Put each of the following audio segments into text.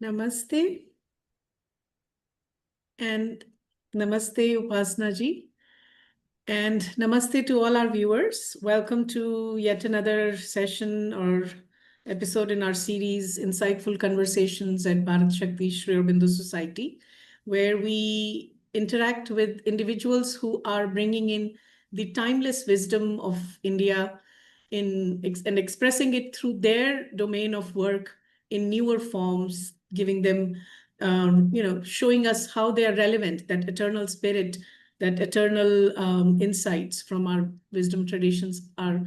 Namaste and Namaste Upasana ji, and Namaste to all our viewers. Welcome to yet another session or episode in our series Insightful Conversations at BhāratShakti Sri Aurobindo Society, where we interact with individuals who are bringing in the timeless wisdom of India and expressing it through their domain of work in newer forms, giving them, showing us how they are relevant, that eternal spirit, that eternal insights from our wisdom traditions are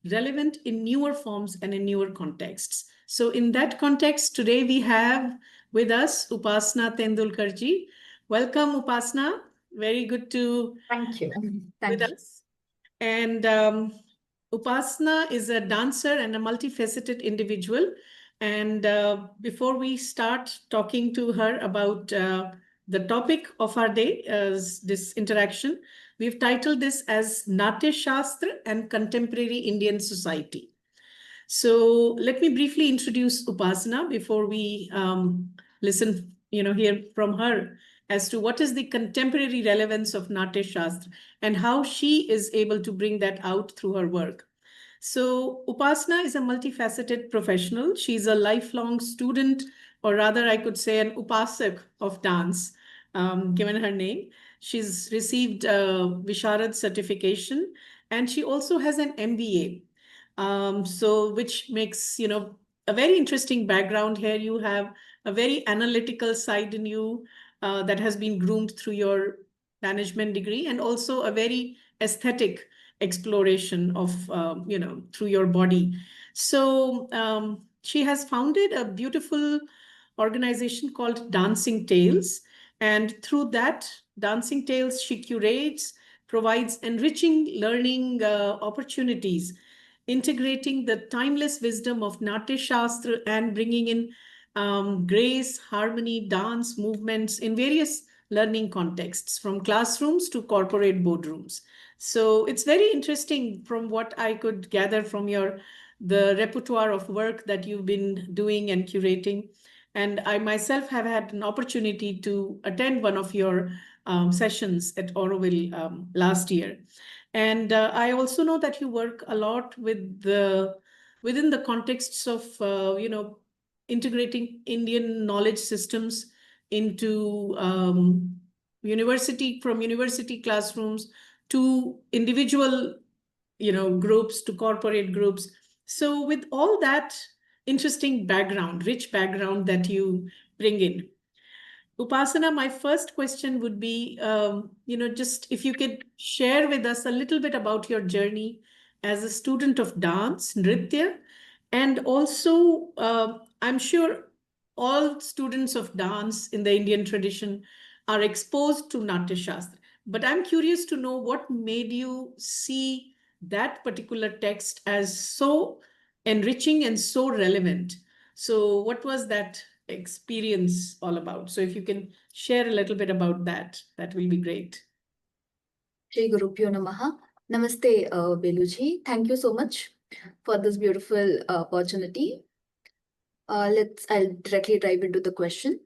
relevant in newer forms and in newer contexts. So in that context, today we have with us Upasana Tendulkar ji. Welcome, Upasana. Very good to Thank you. with Thank you. us. And Upasana is a dancer and a multifaceted individual. And before we start talking to her about the topic of our day, this interaction, we've titled this as Nāṭyaśāstra and Contemporary Indian Society. So let me briefly introduce Upasana before we listen, hear from her as to what is the contemporary relevance of Nāṭyaśāstra and how she is able to bring that out through her work. So Upasana is a multifaceted professional. She's a lifelong student, or rather I could say an upasak of dance, given her name. She's received a Visharad certification, and she also has an MBA. So which makes, a very interesting background here. You have a very analytical side in you that has been groomed through your management degree, and also a very aesthetic exploration of, through your body. So she has founded a beautiful organization called Dancing Tales. And through that Dancing Tales, she curates, provides enriching learning opportunities, integrating the timeless wisdom of Nāṭyaśāstra and bringing in grace, harmony, dance, movements in various learning contexts, from classrooms to corporate boardrooms. So it's very interesting from what I could gather from the repertoire of work that you've been doing and curating. And I myself have had an opportunity to attend one of your sessions at Auroville last year. And I also know that you work a lot with within the contexts of, integrating Indian knowledge systems into from university classrooms to individual, groups, to corporate groups. So with all that interesting background, rich background that you bring in, Upasana, my first question would be, just if you could share with us a little bit about your journey as a student of dance, Nritya, and also, I'm sure all students of dance in the Indian tradition are exposed to Nāṭyaśāstra. But I'm curious to know what made you see that particular text as so enriching and so relevant. So what was that experience all about? So if you can share a little bit about that, that will be great. Shri Gurubhyo Namaha. Namaste, Beloo ji. Thank you so much for this beautiful opportunity. I'll directly dive into the question.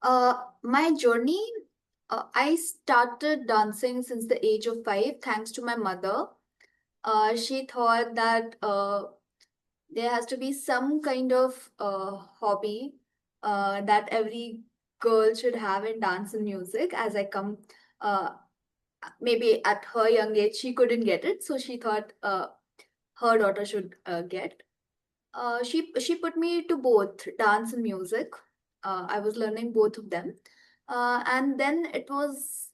My journey, I started dancing since the age of 5, thanks to my mother. She thought that there has to be some kind of hobby that every girl should have in dance and music. As I come, maybe at her young age, she couldn't get it. So she thought her daughter should get. She put me to both dance and music. I was learning both of them. And then it was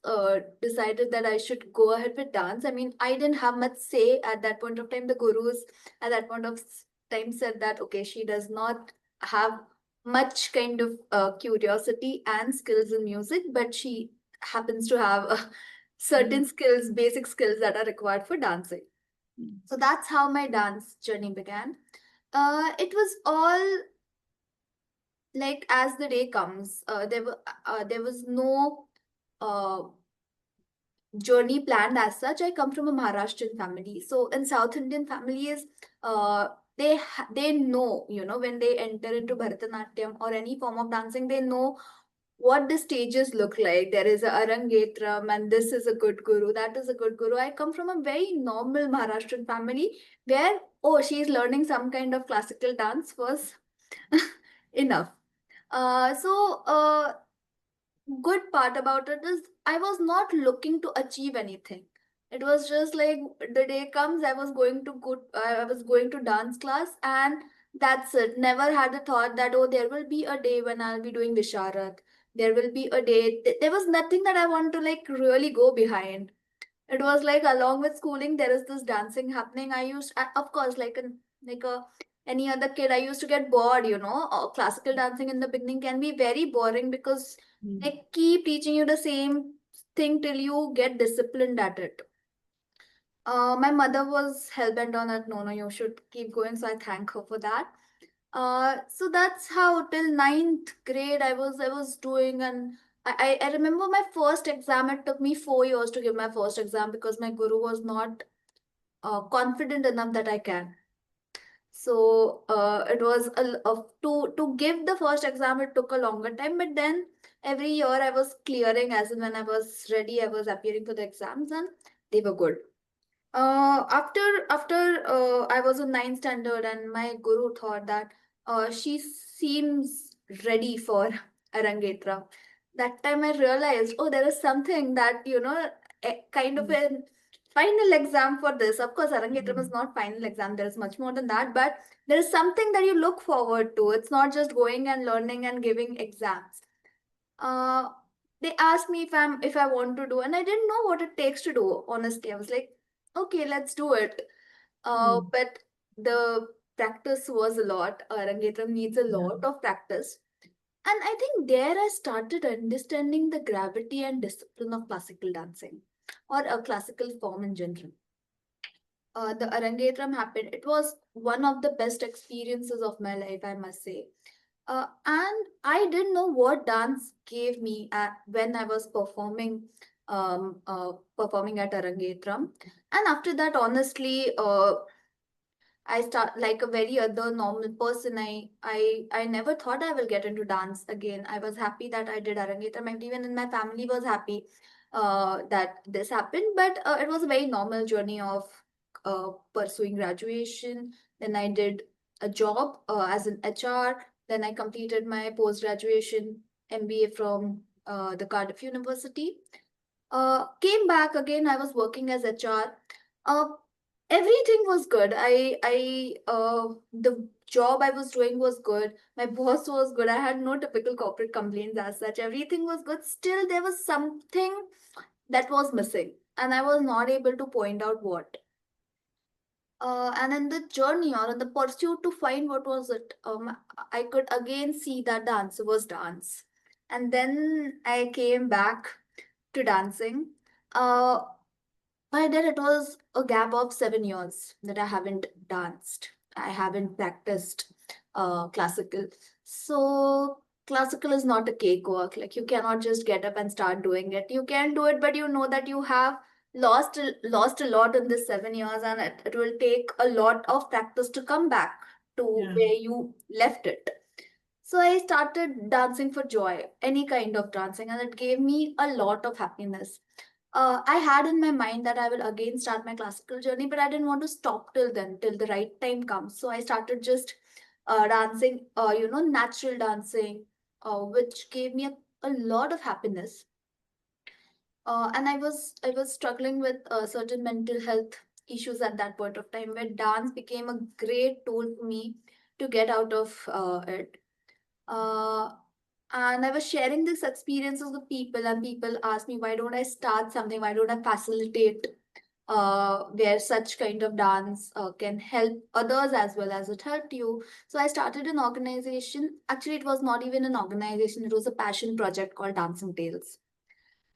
decided that I should go ahead with dance. I mean, I didn't have much say at that point of time. The gurus at that point of time said that, okay, she does not have much kind of curiosity and skills in music, but she happens to have certain skills, basic skills that are required for dancing. So that's how my dance journey began. It was all like as the day comes. There was no journey planned as such. I come from a Maharashtrian family. So in South Indian families, they know, when they enter into Bharatanatyam or any form of dancing, they know what the stages look like. There is a Arangetram, and this is a good guru, that is a good guru. I come from a very normal Maharashtrian family where, oh, she's learning some kind of classical dance was enough. Good part about it is I was not looking to achieve anything. It was just like the day comes, I was going to dance class, and that's it. Never had a thought that, oh, there will be a day when I'll be doing Visharat. There will be a day. There was nothing that I want to like really go behind. It was like along with schooling, there is this dancing happening. Of course, like a any other kid, I used to get bored. Classical dancing in the beginning can be very boring because they keep teaching you the same thing till you get disciplined at it. My mother was hell bent on that. No, no, you should keep going. So I thank her for that. So that's how till ninth grade I was doing, and I remember my first exam. It took me 4 years to give my first exam because my guru was not confident enough that I can. So it was to give the first exam. It took a longer time, but then every year I was clearing. As in when I was ready, I was appearing for the exams, and they were good. After I was in ninth standard, and my guru thought that she seems ready for Arangetra. That time I realized, oh, there is something that kind of a final exam for this. Of course, Arangetram is not final exam. There is much more than that, but there is something that you look forward to. It's not just going and learning and giving exams. Uh, they asked me if I want to do, and I didn't know what it takes to do. Honestly, I was like, okay, let's do it. But the practice was a lot. Arangetram needs a lot of practice. And I think there I started understanding the gravity and discipline of classical dancing or a classical form in general. The Arangetram happened. It was one of the best experiences of my life, I must say. And I didn't know what dance gave me when I was performing at Arangetram. And after that, honestly, I start like a very other normal person. I never thought I will get into dance again. I was happy that I did Arangetram, and even in my family was happy that this happened. But it was a very normal journey of pursuing graduation. Then I did a job as an HR. Then I completed my post graduation MBA from the Cardiff University. Came back again. I was working as HR. Uh, Everything was good. The job I was doing was good. My boss was good. I had no typical corporate complaints as such. Everything was good. Still, there was something that was missing, and I was not able to point out what. And in the journey or in the pursuit to find what was it, I could again see that the answer was dance. And then I came back to dancing. Uh, by then, it was a gap of 7 years that I haven't danced. I haven't practiced classical. So, classical is not a cakewalk. Like, you cannot just get up and start doing it. You can do it, but you know that you have lost a lot in this 7 years, and it will take a lot of practice to come back to where you left it. So I started dancing for joy, any kind of dancing, and it gave me a lot of happiness. I had in my mind that I will again start my classical journey, but I didn't want to stop till then, till the right time comes. So I started just dancing, natural dancing, which gave me a lot of happiness. And I was struggling with certain mental health issues at that point of time, where dance became a great tool for me to get out of it. Uh, and I was sharing these experiences with people, and people asked me, why don't I start something? Why don't I facilitate where such kind of dance can help others as well as it helped you? So I started an organization. Actually, it was not even an organization, it was a passion project called Dancing Tales.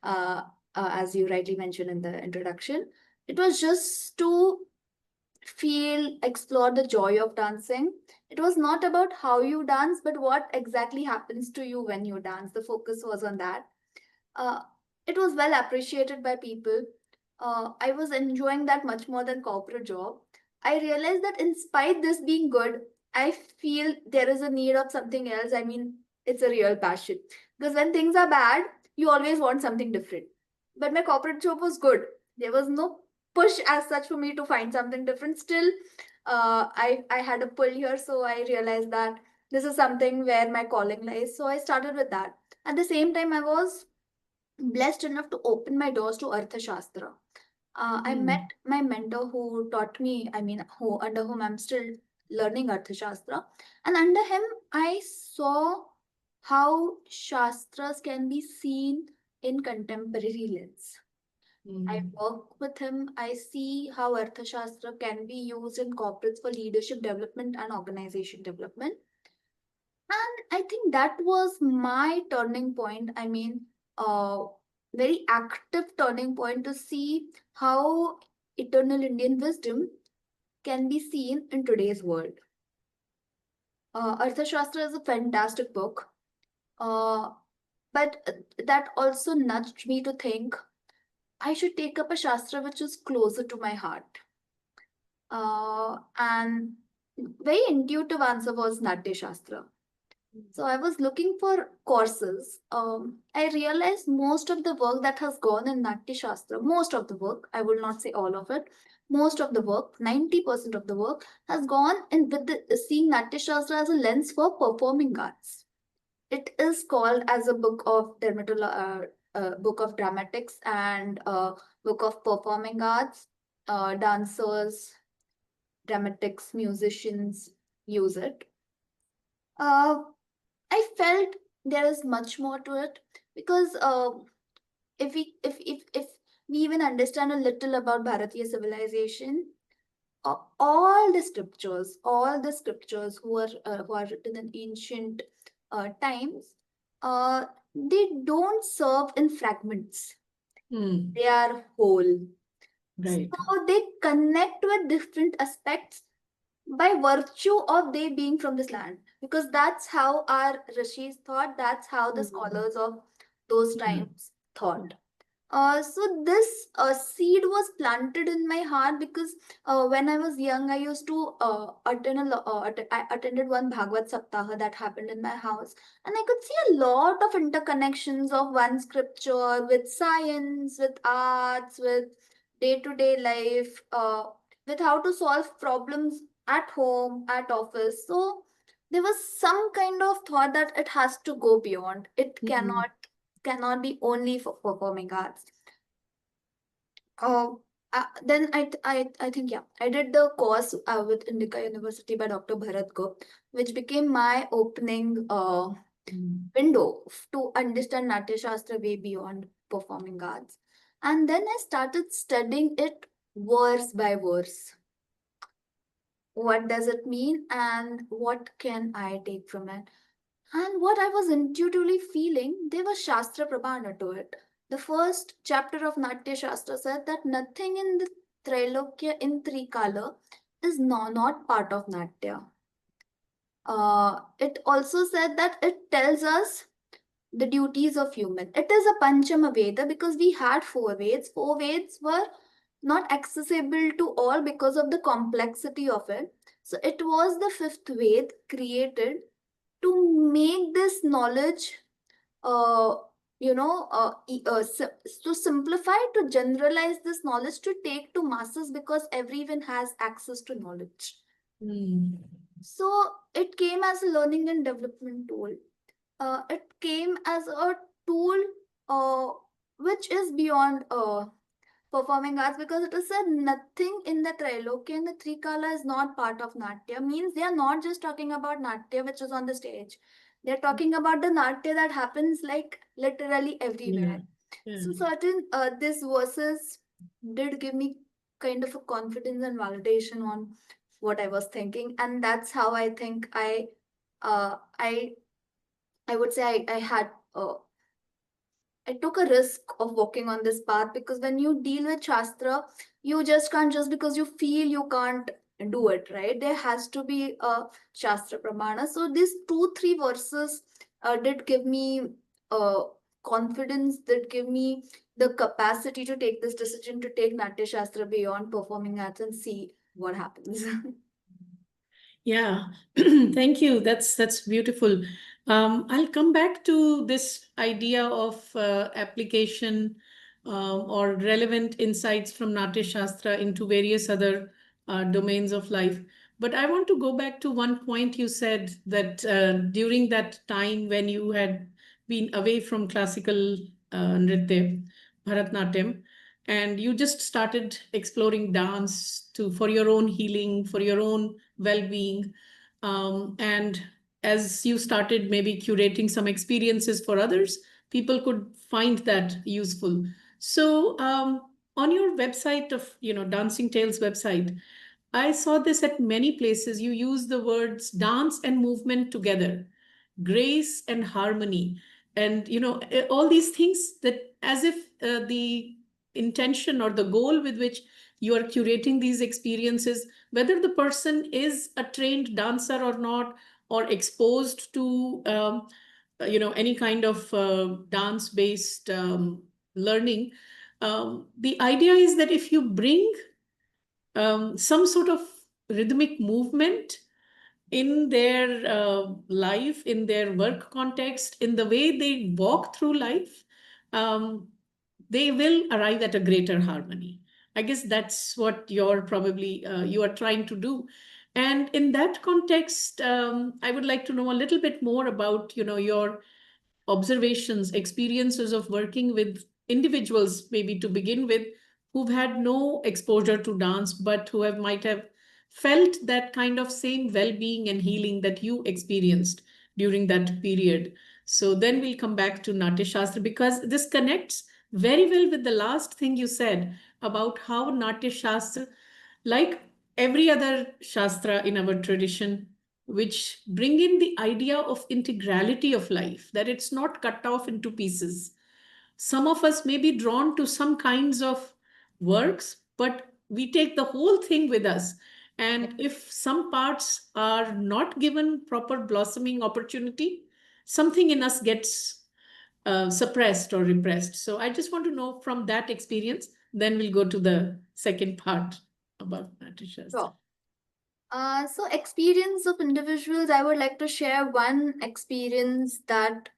Uh, as you rightly mentioned in the introduction, it was just to explore the joy of dancing. It was not about how you dance, but what exactly happens to you when you dance. The focus was on that. Uh, it was well appreciated by people. I was enjoying that much more than corporate job. I realized that in spite this being good, I feel there is a need of something else. I mean, it's a real passion. Because when things are bad, you always want something different. But my corporate job was good. There was no push as such for me to find something different. Still, I had a pull here, so I realized that this is something where my calling lies. So I started with that. At the same time, I was blessed enough to open my doors to Arthashastra. I met my mentor who taught me, I mean, who under whom I'm still learning Arthashastra. And under him, I saw how Shastras can be seen in contemporary lens. I work with him. I see how Arthashastra can be used in corporates for leadership development and organization development. And I think that was my turning point. I mean, very active turning point to see how eternal Indian wisdom can be seen in today's world. Arthashastra is a fantastic book, uh, but that also nudged me to think I should take up a Shastra which is closer to my heart. And very intuitive answer was Natyashastra. So I was looking for courses. I realized most of the work that has gone in Natyashastra, most of the work, I will not say all of it, most of the work, 90% of the work has gone in with seeing Natyashastra as a lens for performing arts. It is called as a book of book of dramatics and book of performing arts. Dancers, dramatics, musicians use it. I felt there is much more to it because if we even understand a little about Bharatiya civilization, all the scriptures who are written in ancient times, they don't serve in fragments. They are whole. Right. So they connect with different aspects by virtue of they being from this land, because that's how our rishis thought, that's how the scholars of those times thought. So this seed was planted in my heart because when I was young, I used to I attended one Bhagavad Saptaha that happened in my house, and I could see a lot of interconnections of one scripture with science, with arts, with day-to-day life, with how to solve problems at home, at office. So there was some kind of thought that it has to go beyond. It cannot be only for performing arts. Then I think, yeah, I did the course with Indica University by Dr. Bharat Gupta, which became my opening window to understand Natyashastra way beyond performing arts. And then I started studying it verse by verse. What does it mean and what can I take from it? And what I was intuitively feeling, there was Shastra Prabhana to it. The first chapter of Nāṭyaśāstra said that nothing in the Trailokya in Trikala is not part of Natya. It also said that it tells us the duties of human. It is a Panchama Veda because we had four Veds. Four Veds were not accessible to all because of the complexity of it. So it was the fifth Ved created to make this knowledge, uh, to simplify, to generalize this knowledge, to take to masses because everyone has access to knowledge. So it came as a learning and development tool. It came as a tool which is beyond performing arts, because it is said nothing in the Trilokya and the Trikala is not part of Natya. Means they are not just talking about Natya which is on the stage. They are talking about the Natya that happens like literally everywhere. So certain these verses did give me kind of a confidence and validation on what I was thinking, and that's how I think uh, I I would say I had I took a risk of walking on this path, because when you deal with Shastra, you just can't, just because you feel you can't do it, right? There has to be a Shastra Pramana. So these 2-3 verses did give me uh, confidence, did give me the capacity to take this decision, to take Natya Shastra beyond performing arts and see what happens. Yeah, thank you. That's beautiful. I'll come back to this idea of application or relevant insights from Natyashastra into various other domains of life. But I want to go back to one point you said that during that time when you had been away from classical Nritya, Bharatnatyam, and you just started exploring dance to for your own healing, for your own well-being, and as you started maybe curating some experiences for others, people could find that useful. So on your website of Dancing Tales website, I saw this at many places. You use the words dance and movement together, grace and harmony, and all these things that as if the intention or the goal with which you are curating these experiences, whether the person is a trained dancer or not, or exposed to any kind of dance based learning, the idea is that if you bring some sort of rhythmic movement in their life, in their work context, in the way they walk through life, um, they will arrive at a greater harmony. I guess that's what you're probably you are trying to do. And in that context, I would like to know a little bit more about your observations, experiences of working with individuals, maybe to begin with, who've had no exposure to dance, but who have might have felt that kind of same well-being and healing that you experienced during that period. So then we'll come back to Natyashastra because this connects very well with the last thing you said about how Natyashastra, like every other Shastra in our tradition, which bring in the idea of integrality of life, that it's not cut off into pieces. Some of us may be drawn to some kinds of works, but we take the whole thing with us. And if some parts are not given proper blossoming opportunity, something in us gets suppressed or repressed. So I just want to know from that experience, then we'll go to the second part about Natyashastra. Sure. So experience of individuals, I would like to share one experience that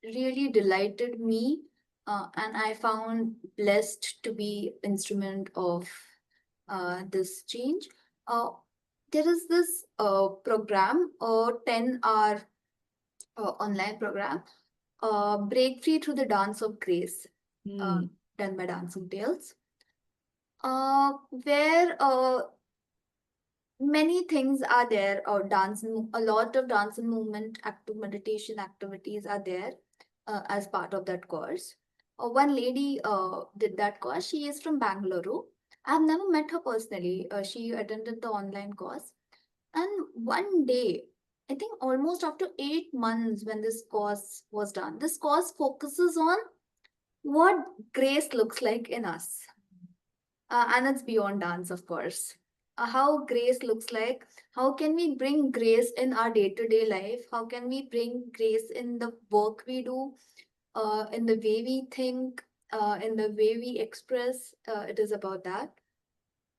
really delighted me, and I found blessed to be instrument of this change. There is this program, a 10-hour online program, Break Free Through the Dance of Grace, done by Dancing Tales, where many things are there, or a lot of dance and movement, active meditation activities are there as part of that course. One lady did that course. She is from Bangalore. I've never met her personally. She attended the online course. And one day, I think almost after 8 months when this course was done, this course focuses on what grace looks like in us. And it's beyond dance, of course. How grace looks like, how can we bring grace in our day-to-day life, how can we bring grace in the work we do, in the way we think, in the way we express. It is about that.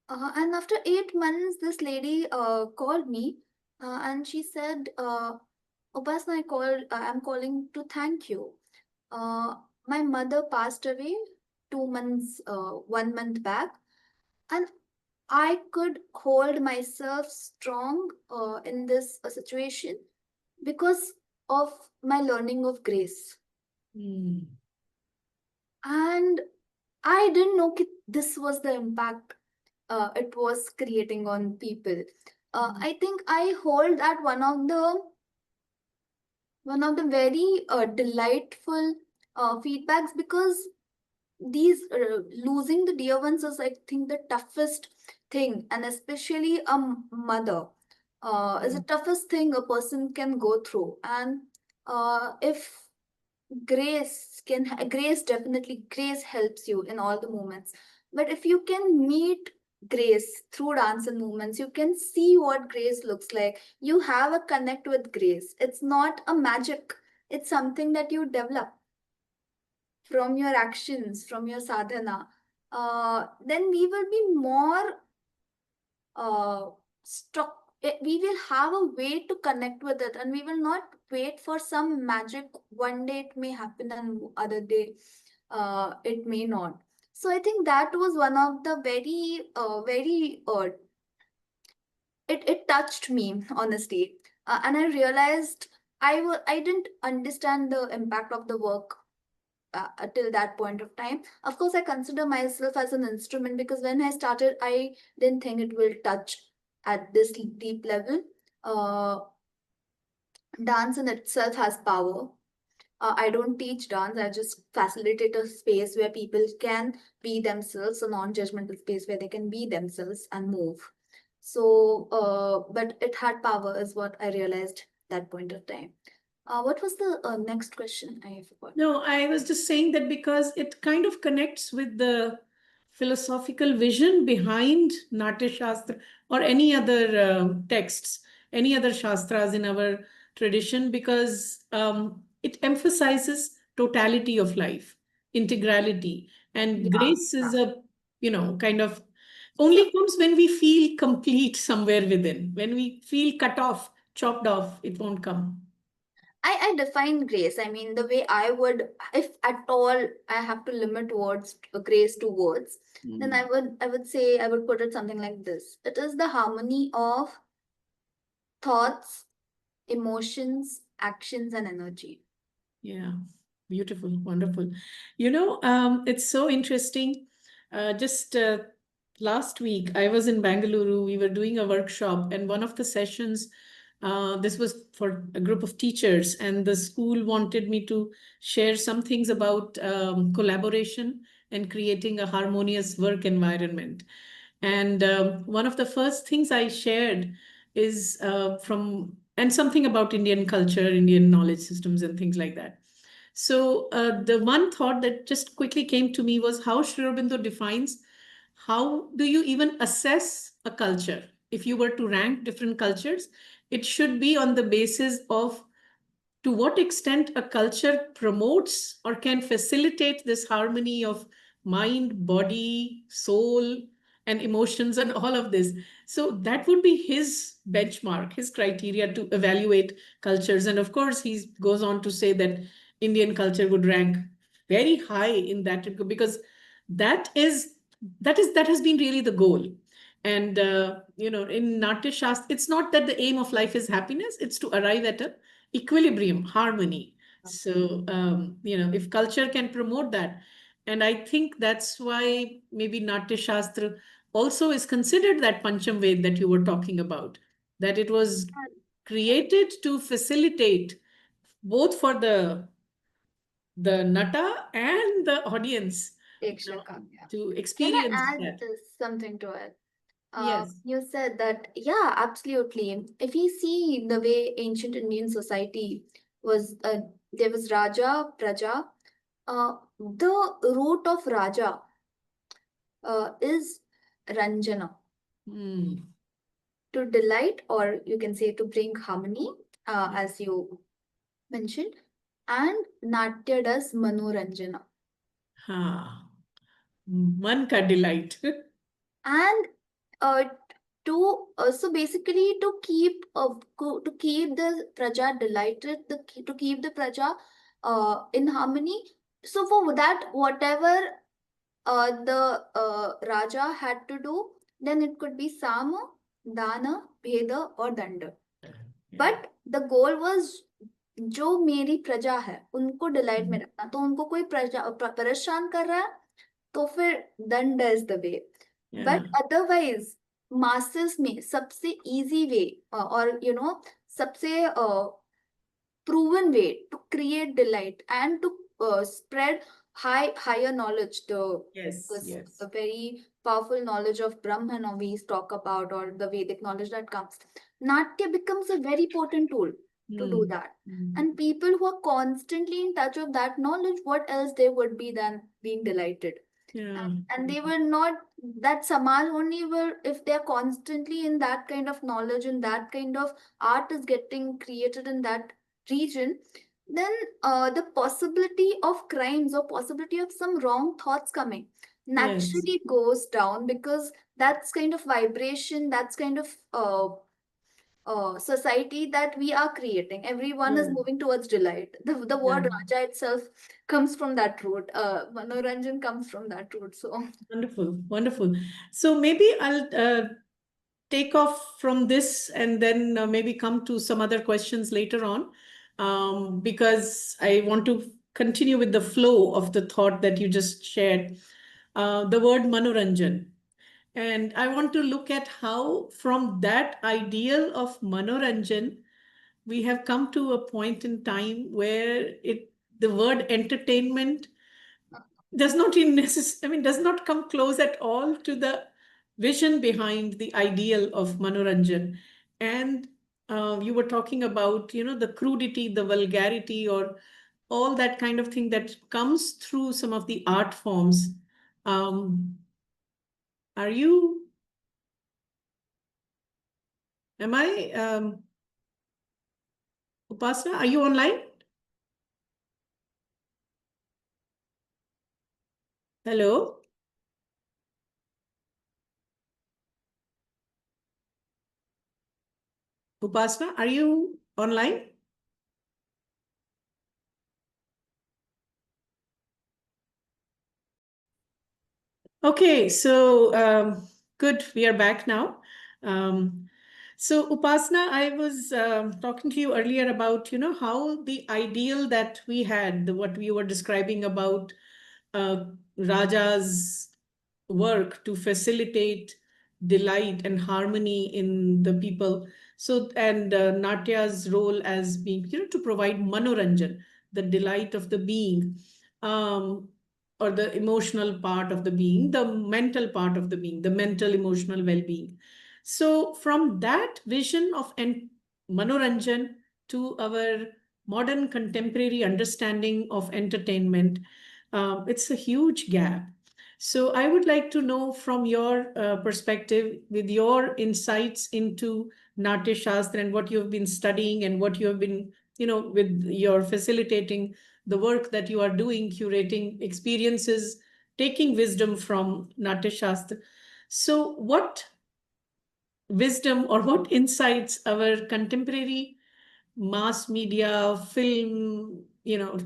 And after 8 months, this lady called me, and she said, Upasana, I'm calling to thank you. My mother passed away 2 months, 1 month back, and I could hold myself strong in this situation because of my learning of grace. And I didn't know this was the impact it was creating on people. I think I hold that one of the very delightful feedbacks, because these losing the dear ones is, I think, the toughest thing, and especially a mother is the toughest thing a person can go through. And if grace helps you in all the moments, but if you can meet grace through dance and movements, you can see what grace looks like. You have a connect with grace. It's not a magic, it's something that you develop from your actions, from your sadhana. then we will be more struck. We will have a way to connect with it, and we will not wait for some magic. One day it may happen, and other day it may not. So I think that was one of the very it touched me honestly, and I realized I didn't understand the impact of the work till that point of time. Of course, I consider myself as an instrument, because when I started, I didn't think it will touch at this deep level. Uh, Dance in itself has power. I don't teach dance, I just facilitate a space where people can be themselves, a non judgmental space where they can be themselves and move. So, but it had power, is what I realized that point of time. What was the next question? I forgot. No, I was just saying that because it kind of connects with the philosophical vision behind Natyashastra or any other texts, any other shastras in our tradition, because it emphasizes totality of life, integrality, and Yeah. grace is a, kind of only comes when we feel complete somewhere within. When we feel cut off, chopped off, it won't come. I define grace. I mean, the way I would, if at all I have to limit words, grace to words, then I would say, I would put it something like this. It is the harmony of thoughts, emotions, actions, and energy. Yeah, beautiful, wonderful. It's so interesting. Just last week, I was in Bangalore. We were doing a workshop, and one of the sessions, this was for a group of teachers, and the school wanted me to share some things about collaboration and creating a harmonious work environment. And one of the first things I shared is and something about Indian culture, Indian knowledge systems, and things like that. So the one thought that just quickly came to me was how Sri Aurobindo defines how do you even assess a culture? If you were to rank different cultures, it should be on the basis of to what extent a culture promotes or can facilitate this harmony of mind, body, soul, and emotions, and all of this. So that would be his benchmark, his criteria to evaluate cultures. And of course, he goes on to say that Indian culture would rank very high in that because that is that has been really the goal. And in Natya Shastra, it's not that the aim of life is happiness; it's to arrive at a equilibrium, harmony. So, if culture can promote that, and I think that's why maybe Natya Shastra also is considered that Pancham Ved that you were talking about, that it was created to facilitate both for the Nata and the audience Yeah. to Can I experience add that. something to it? Yes. You said that, yeah, absolutely. If we see the way ancient Indian society was, there was Raja, Praja. The root of Raja is Ranjana, Hmm. to delight, or you can say to bring harmony, as you mentioned. And Natya does Manoranjana. Ha. Man ka delight. And uh, so basically to keep the praja delighted, to keep the praja in harmony. So for that, whatever the raja had to do, then it could be sama, dana, bheda, or danda. Yeah. But the goal was, जो मेरी प्रजा है उनको delight में रखना, तो उनको कोई परेशान कर रहा है, तो फिर दंड is the way. Yeah. But otherwise masses में सबसे इजी वे, और सबसे proven way to create delight and to spread higher knowledge, Yes. Yes. the very powerful knowledge of Brahman, or we talk about, or the Vedic knowledge that comes. Natya becomes a very potent tool to do that. And people who are constantly in touch with that knowledge, what else they would be than being delighted? Yeah. And they were not, that Samaj only will, if they're constantly in that kind of knowledge and that kind of art is getting created in that region, then the possibility of crimes or possibility of some wrong thoughts coming, Yes. naturally goes down, because that's kind of vibration, that's kind of society that we are creating. Everyone is Yeah. moving towards delight. The word Yeah. Raja itself comes from that root. Manoranjan comes from that root. So Wonderful. Wonderful. So maybe I'll take off from this and then maybe come to some other questions later on, because I want to continue with the flow of the thought that you just shared. The word Manoranjan. And I want to look at how, from that ideal of Manoranjan, we have come to a point in time where the word entertainment does not does not come close at all to the vision behind the ideal of Manoranjan. And you were talking about, the crudity, the vulgarity, or all that kind of thing that comes through some of the art forms. Um, are you, am I, Upasana, are you online? Hello? Upasana, are you online? Okay, so good. We are back now. Um, so Upasana, I was talking to you earlier about, how the ideal that we had, what we were describing about uh, Raja's work to facilitate delight and harmony in the people. So, and Natya's role as being, to provide manoranjan, the delight of the being, um, or the emotional part of the being, the mental part of the being, the mental emotional well-being. So, from that vision of manoranjan to our modern contemporary understanding of entertainment, it's a huge gap. So I would like to know from your perspective, with your insights into Natyashastra and what you've been studying and what you have been, with your facilitating the work that you are doing, curating experiences, taking wisdom from Natyashastra. So what wisdom or what insights our contemporary mass media, film,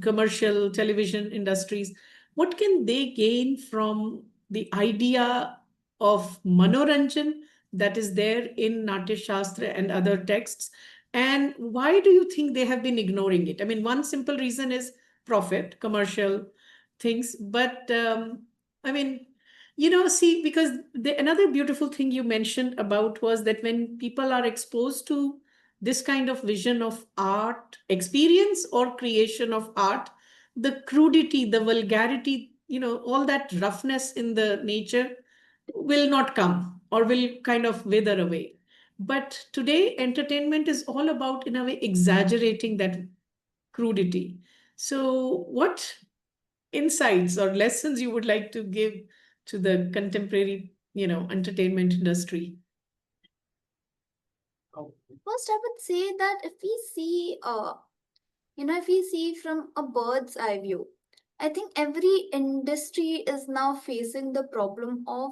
commercial television industries, what can they gain from the idea of manoranjan that is there in Natyashastra and other texts? And why do you think they have been ignoring it? I mean, one simple reason is profit, commercial things. But see, because another beautiful thing you mentioned about was that when people are exposed to this kind of vision of art experience or creation of art, the crudity, the vulgarity, all that roughness in the nature will not come or will kind of wither away. But today entertainment is all about, in a way, exaggerating that crudity. So what insights or lessons you would like to give to the contemporary, entertainment industry? first, I would say that if we see from a bird's eye view, I think every industry is now facing the problem of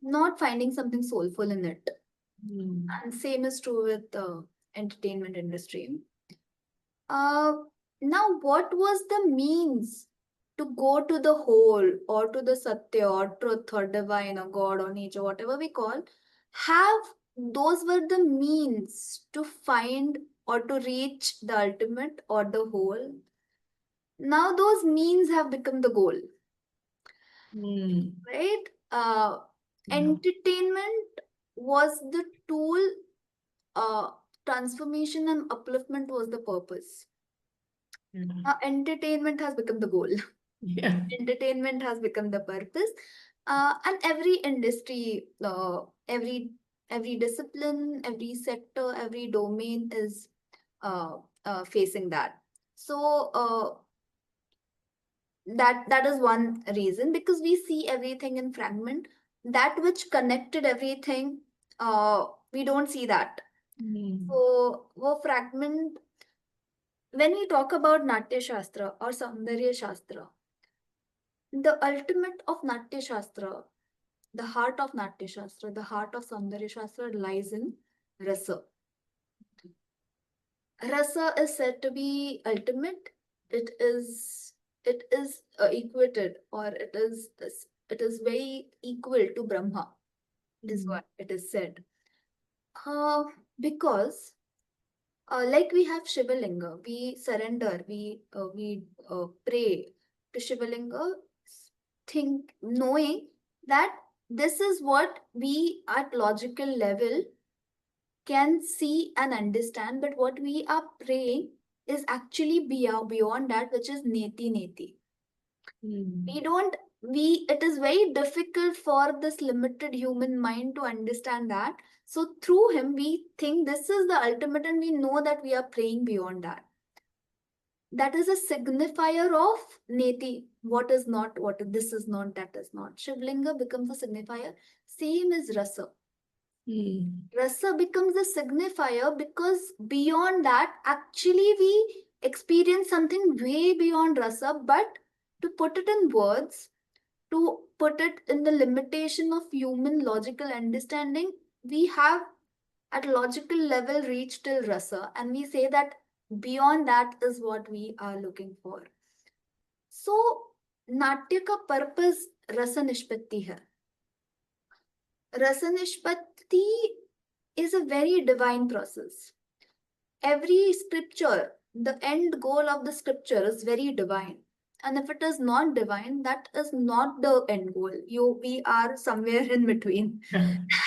not finding something soulful in it. Hmm. And same is true with the entertainment industry. Uh, Now, what was the means to go to the whole or to the Satya or truth or divine or God or nature, whatever we call, have those were the means to find or to reach the ultimate or the whole. Now, those means have become the goal, Hmm. right? Yeah. Entertainment was the tool, uh, transformation and upliftment was the purpose. Yeah. Entertainment has become the goal. Yeah. Entertainment has become the purpose, and every industry, every discipline, every sector, every domain is facing that. So that is one reason, because we see everything in fragment. That which connected everything, we don't see that. Hmm. So fragment. When we talk about Natya Shastra or Saundarya Shastra, The ultimate of Natyashastra, the heart of Natyashastra, the heart of Saundaryashastra lies in rasa. Rasa is said to be ultimate. It is equated, or it is very equal to Brahma, is what it is said. Uh, because like we have Shivalinga, we surrender, we pray to Shivalinga, think knowing that this is what we at logical level can see and understand, but what we are praying is actually beyond that, which is neti neti. We don't we It is very difficult for this limited human mind to understand that. So through him we think this is the ultimate, and we know that we are praying beyond that. That is a signifier of neti. What is not, this is not, that is not. Shivlinga becomes a signifier. Same is rasa. Rasa becomes a signifier because beyond that, actually, we experience something way beyond rasa. But to put it in words, to put it in the limitation of human logical understanding, we have at logical level reached till rasa, and we say that beyond that is what we are looking for. So, नाट्य का purpose रस निष्पत्ति है. Rasa nishpatti is a very divine process. Every scripture, the end goal of the scripture is very divine. And if it is not divine, that is not the end goal. We are somewhere in between.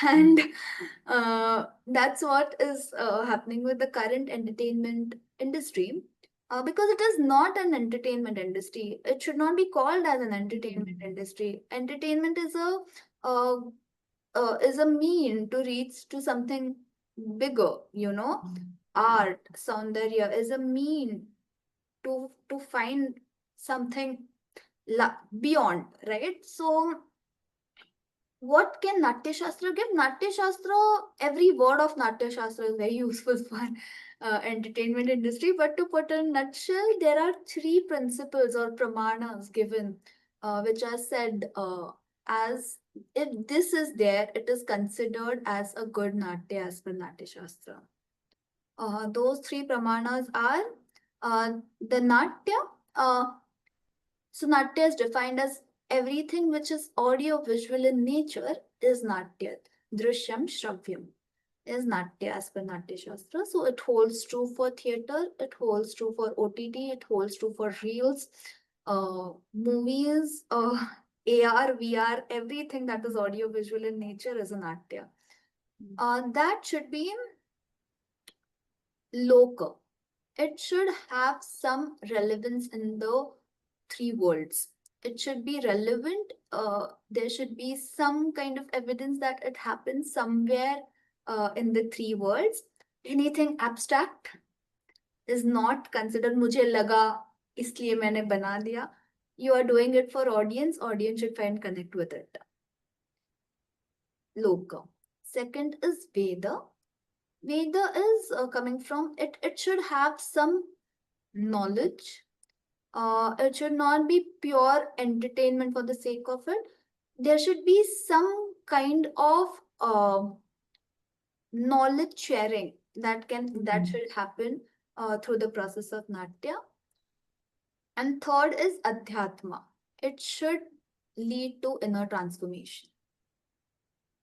And that's what is happening with the current entertainment industry. Because it is not an entertainment industry. It should not be called as an entertainment industry. Entertainment uh, is a mean to reach to something bigger, art, soundarya is a mean to find something beyond, right? So what can Natyashastra give? Natyashastra, every word of Natyashastra is very useful for entertainment industry. But to put in a nutshell, there are three principles or pramanas given, which are said as if this is there, it is considered as a good Natya as per Natyashastra. Those three pramanas are the Natya. So Natya is defined as everything which is audio visual in nature is Natya. Drishyam Shravyam is Natya as per Natyashastra. So it holds true for theater, it holds true for OTT, it holds true for reels, movies, AR, VR, everything that is audio visual in nature is a Natya. That should be local. It should have some relevance in the three worlds. It should be relevant. There should be some kind of evidence that it happens somewhere in the three worlds. Anything abstract is not considered. मुझे लगा इसलिए मैंने बना दिया. You are doing it for audience. Audience should find connect with it. Loka. Second is Veda. Veda is coming from it. It should have some knowledge. It should not be pure entertainment for the sake of it. There should be some kind of knowledge sharing that should happen through the process of Natya. And third is Adhyatma. It should lead to inner transformation.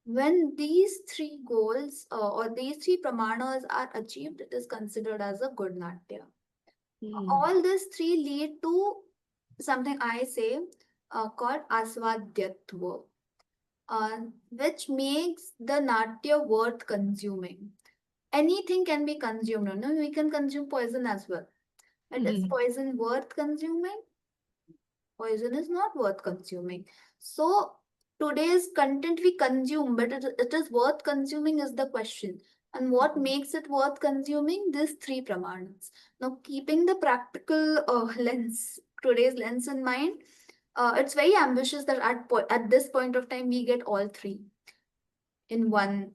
When these three goals or these three pramanas are achieved, it is considered as a good Natya. All these three lead to something I say called asvadyatva, which makes the Natya worth consuming. Anything can be consumed. No, we can consume poison as well. And is poison worth consuming? Poison is not worth consuming. So today's content we consume, but it is worth consuming is the question. And what makes it worth consuming? These three pramanas. Now, keeping the practical today's lens in mind, it's very ambitious that at this point of time we get all three in one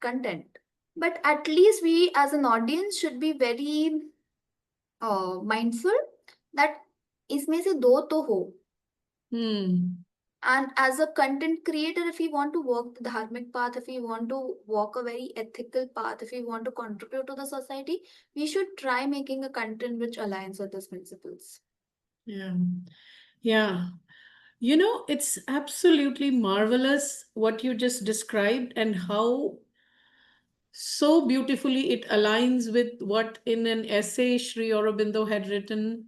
content. But at least we as an audience should be very mindful that इसमें से दो तो हो. Hmm. And as a content creator, if we want to walk the dharmic path, if we want to walk a very ethical path, if we want to contribute to the society, we should try making a content which aligns with these principles. Yeah. Yeah. You know, it's absolutely marvelous what you just described and how so beautifully it aligns with what in an essay Sri Aurobindo had written,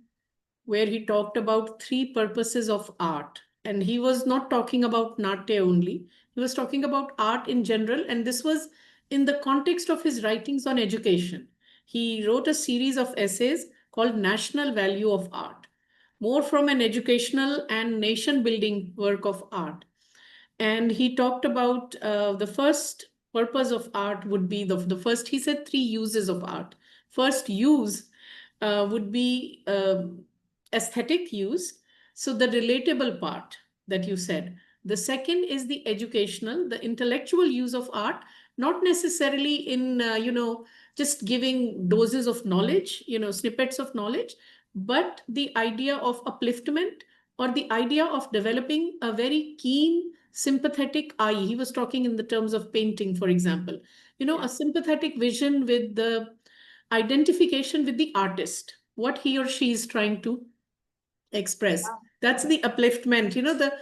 where he talked about three purposes of art. And he was not talking about Natya only, he was talking about art in general. And this was in the context of his writings on education. He wrote a series of essays called National Value of Art, more from an educational and nation building work of art. And he talked about the first purpose of art would be the first, he said three uses of art. First use would be aesthetic use, so the relatable part that you said. The second is the educational, the intellectual use of art, not necessarily in just giving doses of knowledge, snippets of knowledge, but the idea of upliftment, or the idea of developing a very keen sympathetic eye. He was talking in the terms of painting, for example, Yeah. a sympathetic vision with the identification with the artist, what he or she is trying to express. That's the upliftment, the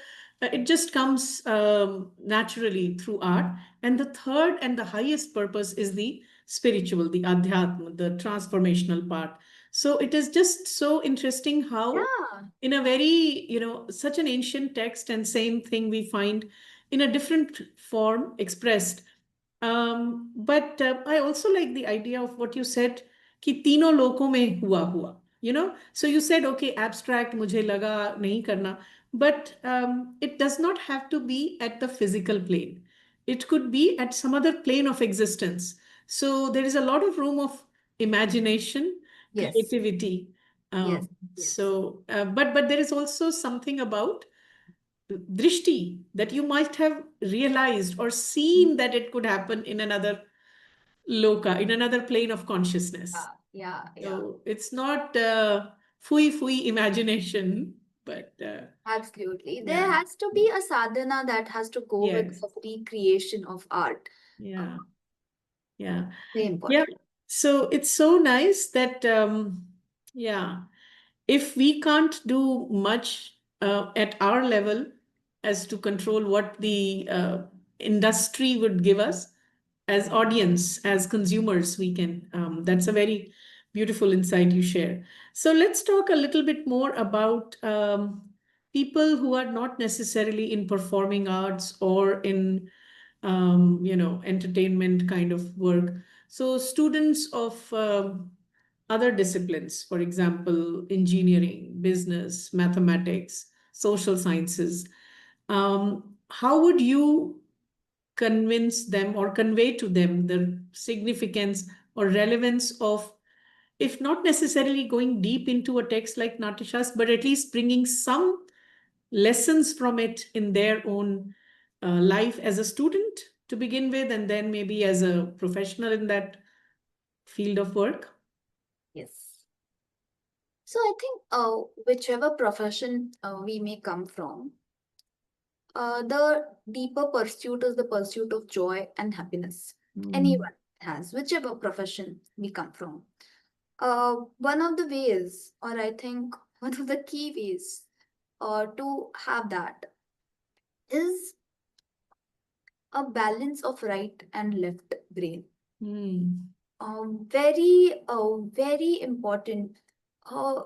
it just comes naturally through art. And the third and the highest purpose is the spiritual, the adhyatma, the transformational part. So it is just so interesting how Yeah. in a very, such an ancient text, and same thing we find in a different form expressed. But I also like the idea of what you said, कि तीनों लोकों में हुआ. So you said, okay, abstract, मुझे लगा नहीं करना, but it does not have to be at the physical plane. It could be at some other plane of existence. So there is a lot of room of imagination, Yes. creativity. Yes. But there is also something about drishti that you might have realized or seen that it could happen in another loka, in another plane of consciousness. Yeah. So it's not fui imagination, but Absolutely. There yeah, has to be a sadhana that has to go with yes, the recreation of art. Uh, yeah, yeah, Very yeah. important. So it's so nice that yeah, if we can't do much at our level as to control what the industry would give us, as audience, as consumers, we can. That's a very beautiful insight you share. So let's talk a little bit more about people who are not necessarily in performing arts or in entertainment kind of work. So students of other disciplines, for example, engineering, business, mathematics, social sciences, how would you convince them or convey to them the significance or relevance of, if not necessarily going deep into a text like Natyashastra, but at least bringing some lessons from it in their own life as a student to begin with, and then maybe as a professional in that field of work? Yes. So I think whichever profession we may come from, the deeper pursuit is the pursuit of joy and happiness. Mm. Anyone has, whichever profession we come from. One of the ways, or I think one of the key ways to have that is a balance of right and left brain. Mm. Very important. Uh,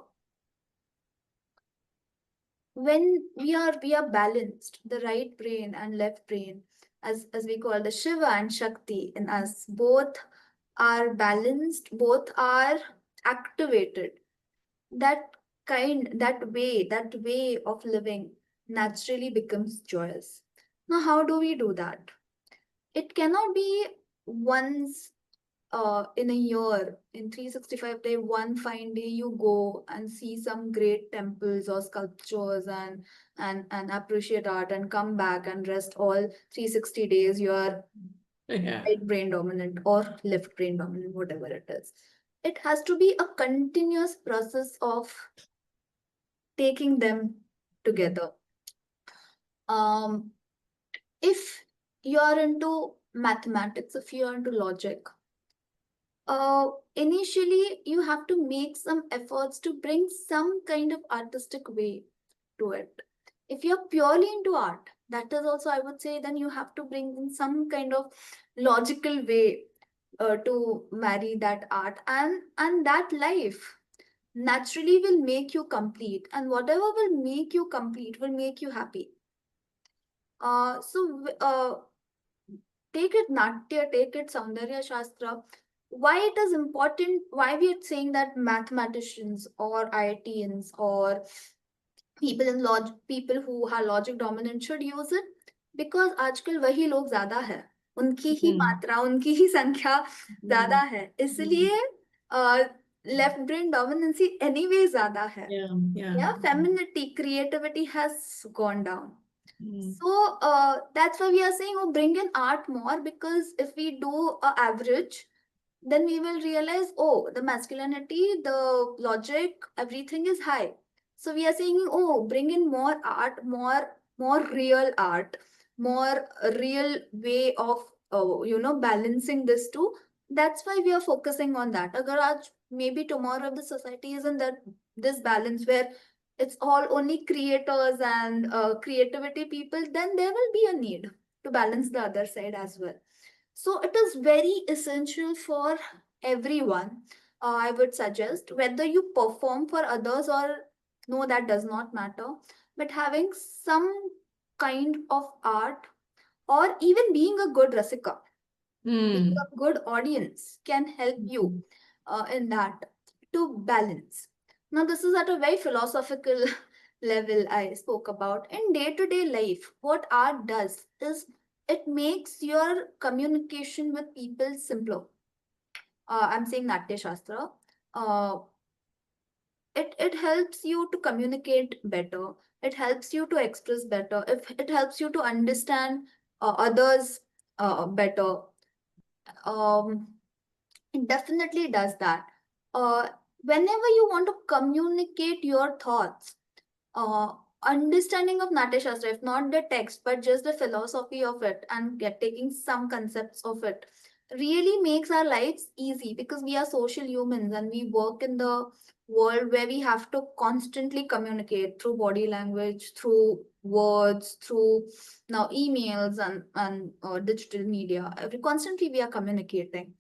when we are balanced, the right brain and left brain, as we call the Shiva and Shakti in us, both are balanced, both are activated. That way of living naturally becomes joyous. Now, how do we do that? It cannot be once in a year, in 365 day, one fine day you go and see some great temples or sculptures and appreciate art and come back and rest all 360 days you are Yeah. right brain dominant or left brain dominant, whatever it is. It has to be a continuous process of taking them together. If you're into mathematics, if you're into logic, initially you have to make some efforts to bring some kind of artistic way to it. If you're purely into art, that is also, I would say, then you have to bring in some kind of logical way to marry that art, and that life naturally will make you complete, and whatever will make you complete will make you happy. Take it Natya, take it Saundarya Shastra. Why it is important, why we are saying that mathematicians or IITians or people who are logic dominant should use it, because आजकल वही लोग ज्यादा है, उनकी ही मात्रा, उनकी ही संख्या ज्यादा है, इसलिए लेफ्ट ब्रेन डोमिनेंसी एनीवे ज्यादा है. Yeah, femininity, creativity has gone down. So that's why we are saying, oh, bring in art more, because if we do a average, then we will realize, oh, the masculinity, the logic, everything is high. So we are saying, oh, bring in more art, more real art, more real way of balancing this two. That's why we are focusing on that. Agar aaj, maybe tomorrow the society is in that this balance where it's all only creators and creativity people, then there will be a need to balance the other side as well. So it is very essential for everyone. I would suggest, whether you perform for others or no, that does not matter. But having some kind of art, or even being a good rasika, being a good audience, can help you in that to balance. Now, this is at a very philosophical level I spoke about. In day-to-day life, what art does is it makes your communication with people simpler. I'm saying Nāṭyaśāstra. It helps you to communicate better. It helps you to express better. If it helps you to understand others better. It definitely does that. Whenever you want to communicate your thoughts, understanding of Natyashastra, if not the text, but just the philosophy of it and taking some concepts of it, really makes our lives easy, because we are social humans and we work in the world where we have to constantly communicate through body language, through words, through now emails and digital media. Constantly we are communicating.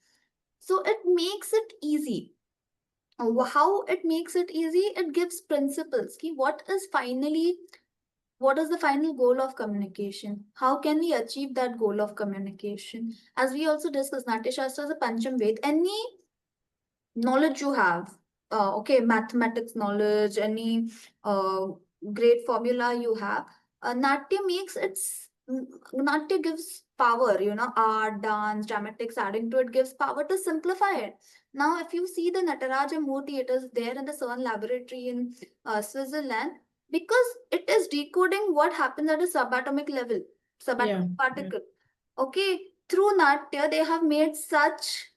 So it makes it easy. How it makes it easy? It gives principles. What is the final goal of communication? How can we achieve that goal of communication? As we also discussed, Natyashastra is a Pancham Ved. Any knowledge you have, mathematics knowledge, any great formula you have, Natya gives power, art, dance, dramatics, adding to it gives power to simplify it. Now, if you see the Nataraja Murti, it is there in the CERN laboratory in Switzerland, because it is decoding what happens at a subatomic level, subatomic particle. Okay, through Natya, they have made such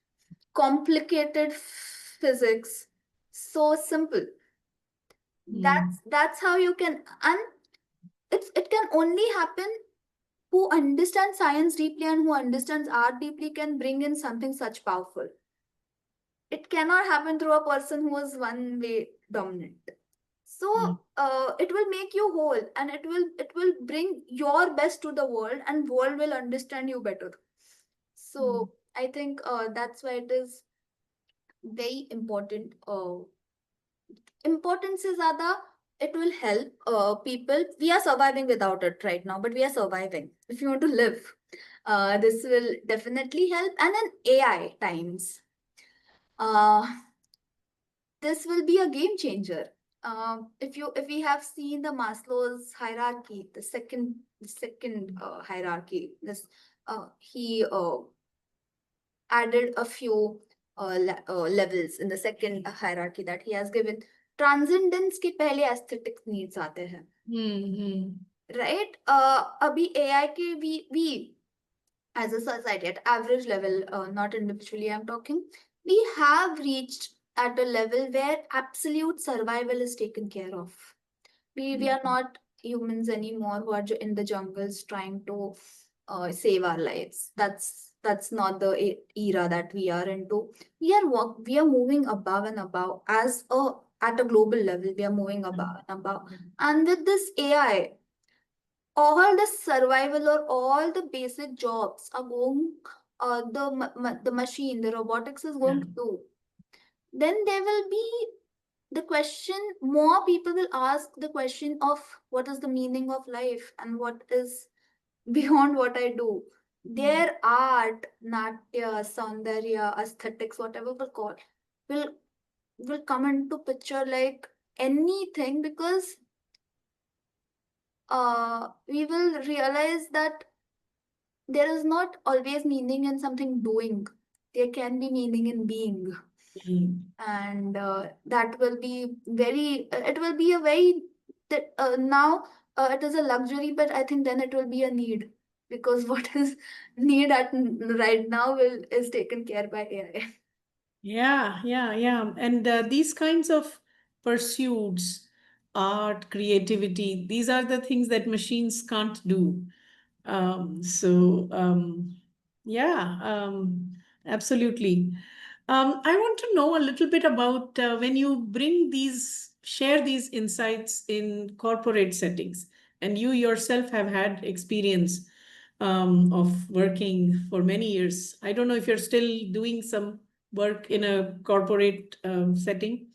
complicated physics so simple. That's how you can, and it can only happen who understands science deeply and who understands art deeply can bring in something such powerful. It cannot happen through a person who is one way dominant. So it will make you whole, and it will bring your best to the world, and world will understand you better. So I think that's why it is very important. Importance is ज़्यादा, it will help people. We are surviving without it right now, but we are surviving. If you want to live, this will definitely help. And in AI times, this will be a game changer. If we have seen the Maslow's hierarchy, the second hierarchy, he added a few levels in the second hierarchy that he has given. Transcendence के पहले aesthetic needs आते हैं, right? अभी AI के we as a society at average level, not individually I'm talking, we have reached at a level where absolute survival is taken care of. We are not humans anymore who are in the jungles trying to save our lives. That's not the era that we are into. We are moving above and above at a global level. We are moving above and above, and with this AI, all the survival or all the basic jobs are going. The machine, the robotics is going to do. Then there will be the question, more people will ask the question of what is the meaning of life and what is beyond what I do. Their art, natya, saundarya, aesthetics, whatever we call, will will come into picture like anything, because we will realize that there is not always meaning in something doing. There can be meaning in being. And that will be very, it will be a very, that now it is a luxury, but I think then it will be a need, because what is need at right now is taken care by AI. Yeah. And these kinds of pursuits, art, creativity, these are the things that machines can't do. So, yeah, absolutely. I want to know a little bit about when you share these insights in corporate settings, and you yourself have had experience of working for many years. I don't know if you're still doing some work in a corporate setting.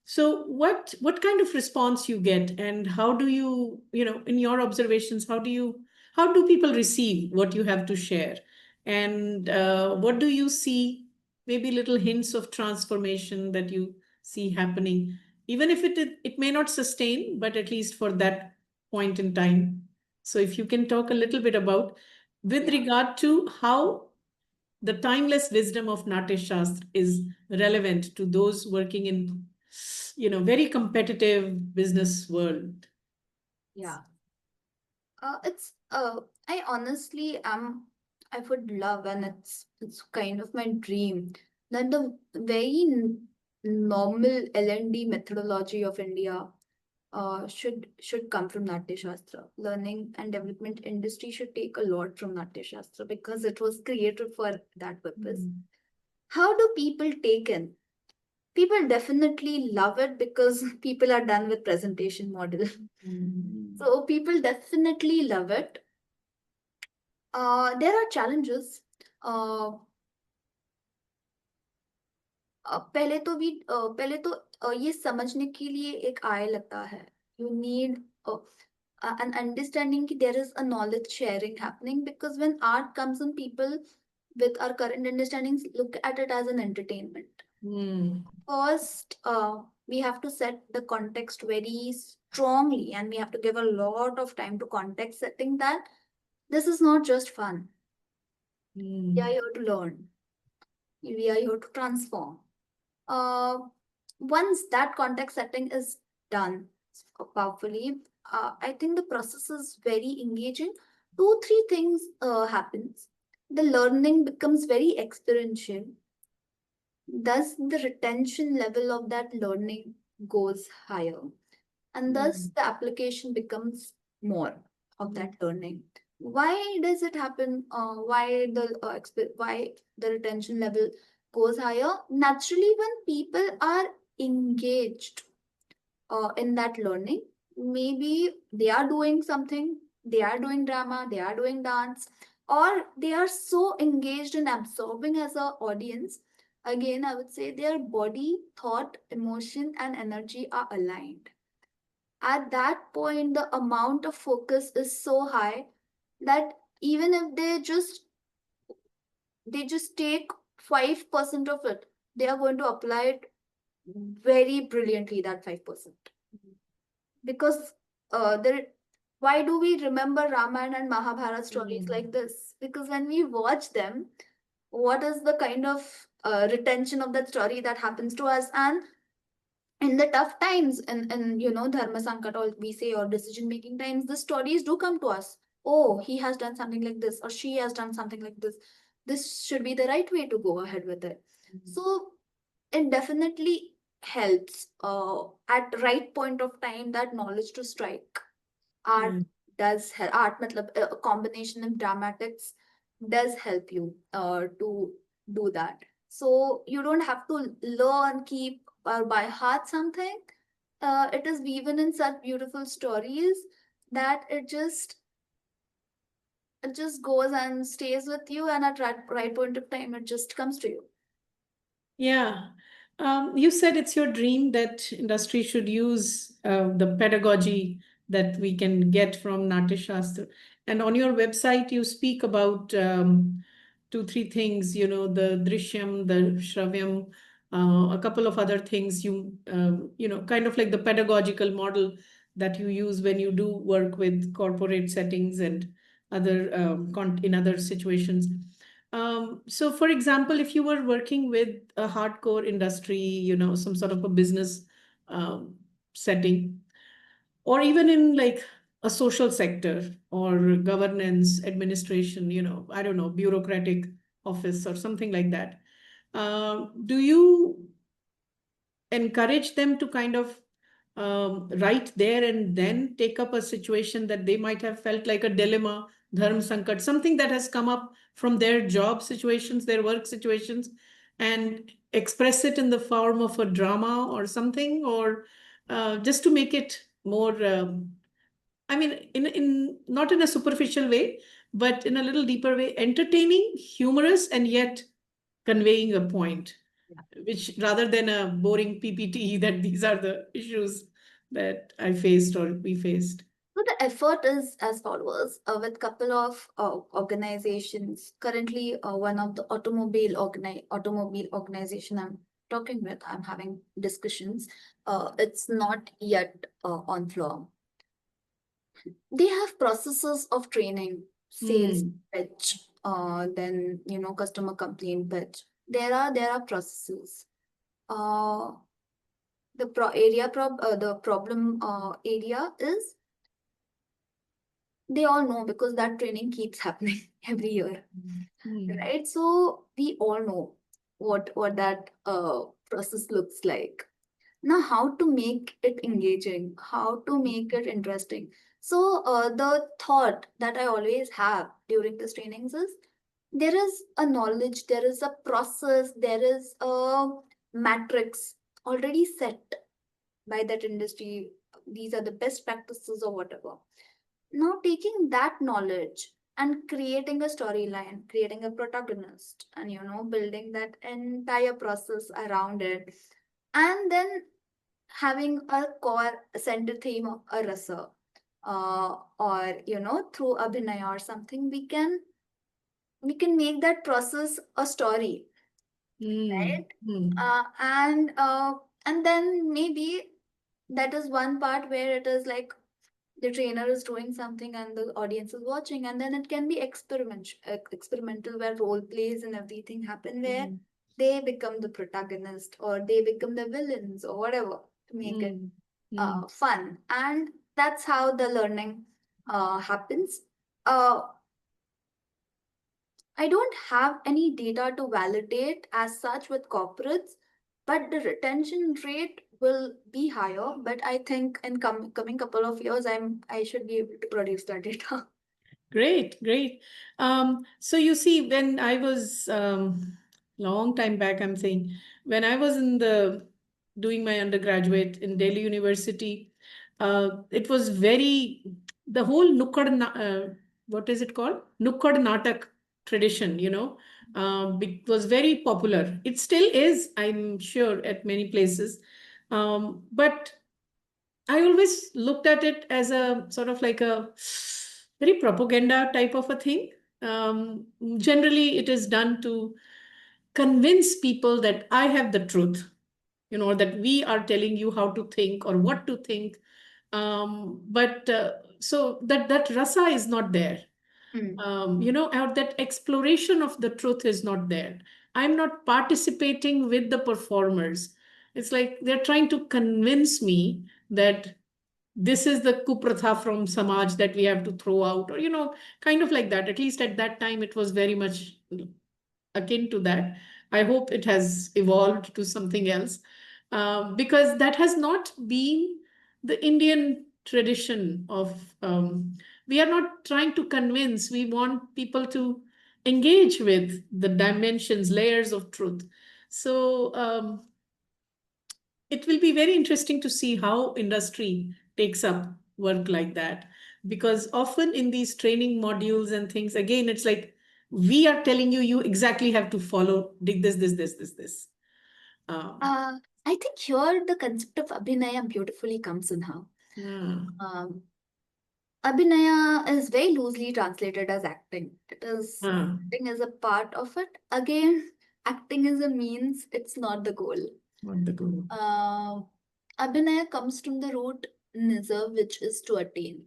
So what kind of response you get, and how do you, in your observations, how do people receive what you have to share? And what do you see, maybe little hints of transformation that you see happening, even if it may not sustain, but at least for that point in time. So if you can talk a little bit about with regard to how the timeless wisdom of Natyashastra is relevant to those working in, very competitive business world. Yeah. It's I honestly I would love, and it's kind of my dream, that the very normal L&D methodology of India should come from Natyashastra. Learning and development industry should take a lot from Natyashastra because it was created for that purpose. How do people take in? People definitely love it because people are done with presentation model. So people definitely love it. There are challenges. पहले तो ये समझने के लिए एक आय लगता है. You need an understanding कि there is a knowledge sharing happening, because when art comes in, people with our current understandings look at it as an entertainment. First, we have to set the context very strongly, and we have to give a lot of time to context setting that this is not just fun. We are here to learn. We are here to transform. Once that context setting is done powerfully, I think the process is very engaging. 2-3 things happens. The learning becomes very experiential. Thus, the retention level of that learning goes higher, and thus the application becomes more of that learning. Why does it happen? Why the retention level goes higher? Naturally, when people are engaged in that learning, maybe they are doing something, they are doing drama, they are doing dance, or they are so engaged and absorbing as an audience. Again, I would say their body, thought, emotion, and energy are aligned. At that point, the amount of focus is so high that even if they just take 5% of it, they are going to apply it very brilliantly, that 5%. Because why do we remember Ramayana and Mahabharata stories like this? Because when we watch them, what is the kind of retention of that story that happens to us? And in the tough times, and dharma sankat, or we say, or decision making times, the stories do come to us. Oh, he has done something like this, or she has done something like this. This should be the right way to go ahead with it. So it definitely helps at right point of time that knowledge to strike. Art does help. Art, matlab, a combination of dramatics does help you to do that. So you don't have to learn, keep, or by heart something. It is woven in such beautiful stories that it just goes and stays with you, and at right point of time, it just comes to you. Yeah. You said it's your dream that industry should use the pedagogy that we can get from Natyashastra. And on your website, you speak about two, three things, the Drishyam, the Shravyam, a couple of other things kind of like the pedagogical model that you use when you do work with corporate settings and other in other situations. So for example, if you were working with a hardcore industry, some sort of a business setting, or even in like a social sector or governance, administration, I don't know, bureaucratic office or something like that, do you encourage them to kind of right there and then take up a situation that they might have felt like a dilemma, dharma sankat, something that has come up from their job situations, their work situations, and express it in the form of a drama or something, or just to make it more, I mean, in not in a superficial way, but in a little deeper way, entertaining, humorous, and yet conveying a point, which rather than a boring PPT that these are the issues that I faced or we faced. So the effort is as follows, with couple of organizations. Currently, one of the automobile organization I'm talking with, I'm having discussions. It's not yet on floor. They have processes of training, sales pitch, then customer complaint pitch. There are processes. The problem area is, they all know because that training keeps happening every year, right? So we all know what that process looks like. Now, how to make it engaging, how to make it interesting. So the thought that I always have during these trainings is, there is a knowledge, there is a process, there is a matrix already set by that industry. These are the best practices or whatever. Now, taking that knowledge and creating a storyline, creating a protagonist, and building that entire process around it, and then having a core center theme of a rasa, or through abhinaya or something, we can make that process a story, right? And then maybe that is one part where it is like the trainer is doing something and the audience is watching, and then it can be experimental, where role plays and everything happen, where they become the protagonist or they become the villains or whatever, to make it fun. And that's how the learning happens. I don't have any data to validate as such with corporates, but the retention rate will be higher. But I think in coming couple of years, I should be able to produce that data. Great, great. So you see, when I was long time back, I'm saying, when I was doing my undergraduate in Delhi University, it was the whole what is it called? Nukkad Natak tradition, it was very popular. It still is, I'm sure, at many places. But I always looked at it as a sort of like a very propaganda type of a thing. Generally, it is done to convince people that I have the truth, or that we are telling you how to think or what to think. But so that rasa is not there. That exploration of the truth is not there. I'm not participating with the performers. It's like they're trying to convince me that this is the kupratha from Samaj that we have to throw out, or, kind of like that. At least at that time, it was very much akin to that. I hope it has evolved to something else, because that has not been the Indian tradition of, we are not trying to convince, we want people to engage with the dimensions, layers of truth. So it will be very interesting to see how industry takes up work like that. Because often in these training modules and things, again, it's like we are telling you, you exactly have to follow, dig this. Um, I think here the concept of Abhinaya beautifully comes in how. yeah. Abhinaya is very loosely translated as acting. Acting is a part of it. Again, acting is a means, it's not the goal. What the goal? Abhinaya comes from the root nizar, which is to attain.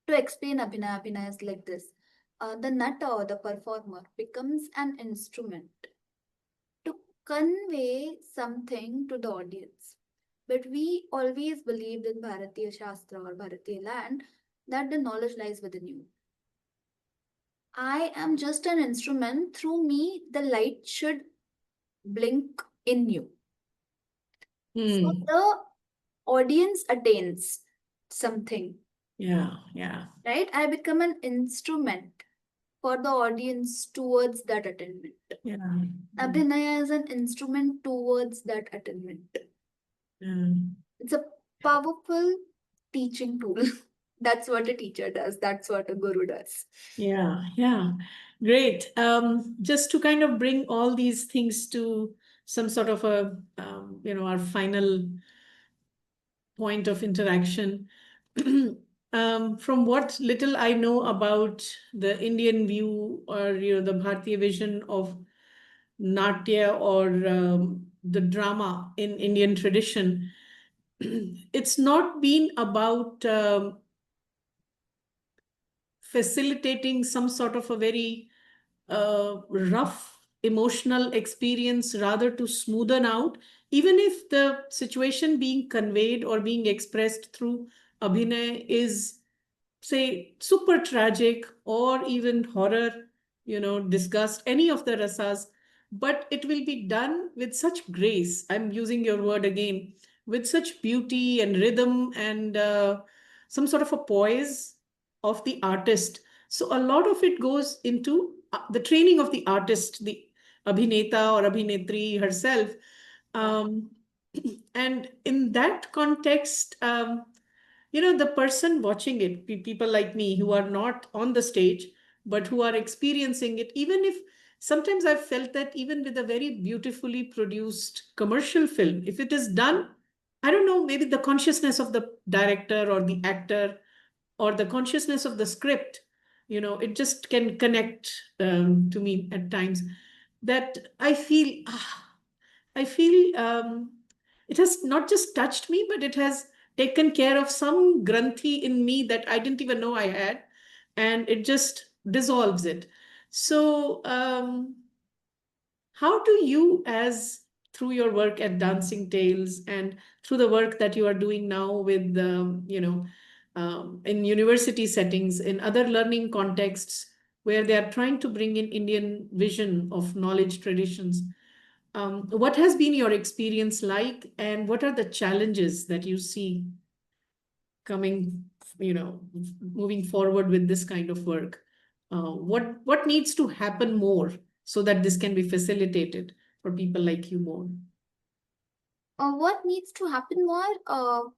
To explain Abhinaya, Abhinaya is like this. The nata or the performer becomes an instrument to convey something to the audience. But we always believed in BhāratShakti or Bharatiya land that the knowledge lies within you. I am just an instrument. Through me, the light should blink in you. So the audience attains something. Yeah. Right? I become an instrument for the audience towards that attainment. Yeah. Abhinaya is an instrument towards that attainment. It's a powerful teaching tool. That's what a teacher does. That's what a guru does. Yeah. Great. Just to kind of bring all these things to some sort of a, our final point of interaction. From what little I know about the Indian view, or the Bharatiya vision of Natya, or the drama in Indian tradition, it's not been about facilitating some sort of a very rough emotional experience, rather to smoothen out, even if the situation being conveyed or being expressed through Abhinay is, say, super tragic or even horror, disgust, any of the rasas, but it will be done with such grace. I'm using your word again, with such beauty and rhythm and some sort of a poise of the artist. So a lot of it goes into the training of the artist, the abhineta or abhinetri herself. And in that context, the person watching it, people like me who are not on the stage, but who are experiencing it, even if sometimes I've felt that even with a very beautifully produced commercial film, if it is done, I don't know, maybe the consciousness of the director or the actor or the consciousness of the script, it just can connect to me at times, that I feel it has not just touched me, but it has taken care of some granthi in me that I didn't even know I had, and it just dissolves it. So, how do you, as through your work at Dancing Tales and through the work that you are doing now with, in university settings, in other learning contexts where they are trying to bring in Indian vision of knowledge traditions, what has been your experience like, and what are the challenges that you see coming, moving forward with this kind of work? What needs to happen more so that this can be facilitated for people like you more? What needs to happen more?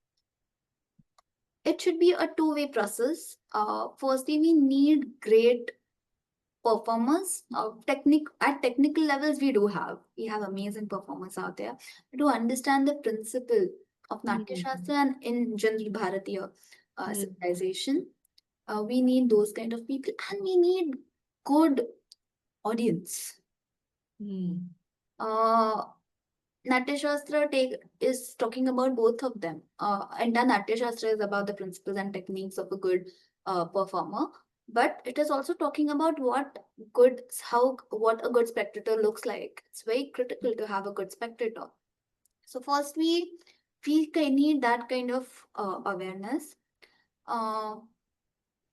It should be a two-way process. Firstly, we need great performers. At technical levels, we have amazing performers out there. To understand the principle of Natyashastra and in general Bharatiya civilization, we need those kind of people, and we need good audience. Natyashastra is talking about both of them. Entire Natyashastra is about the principles and techniques of a good performer, but it is also talking about what a good spectator looks like. It's very critical to have a good spectator. So first, we need that kind of awareness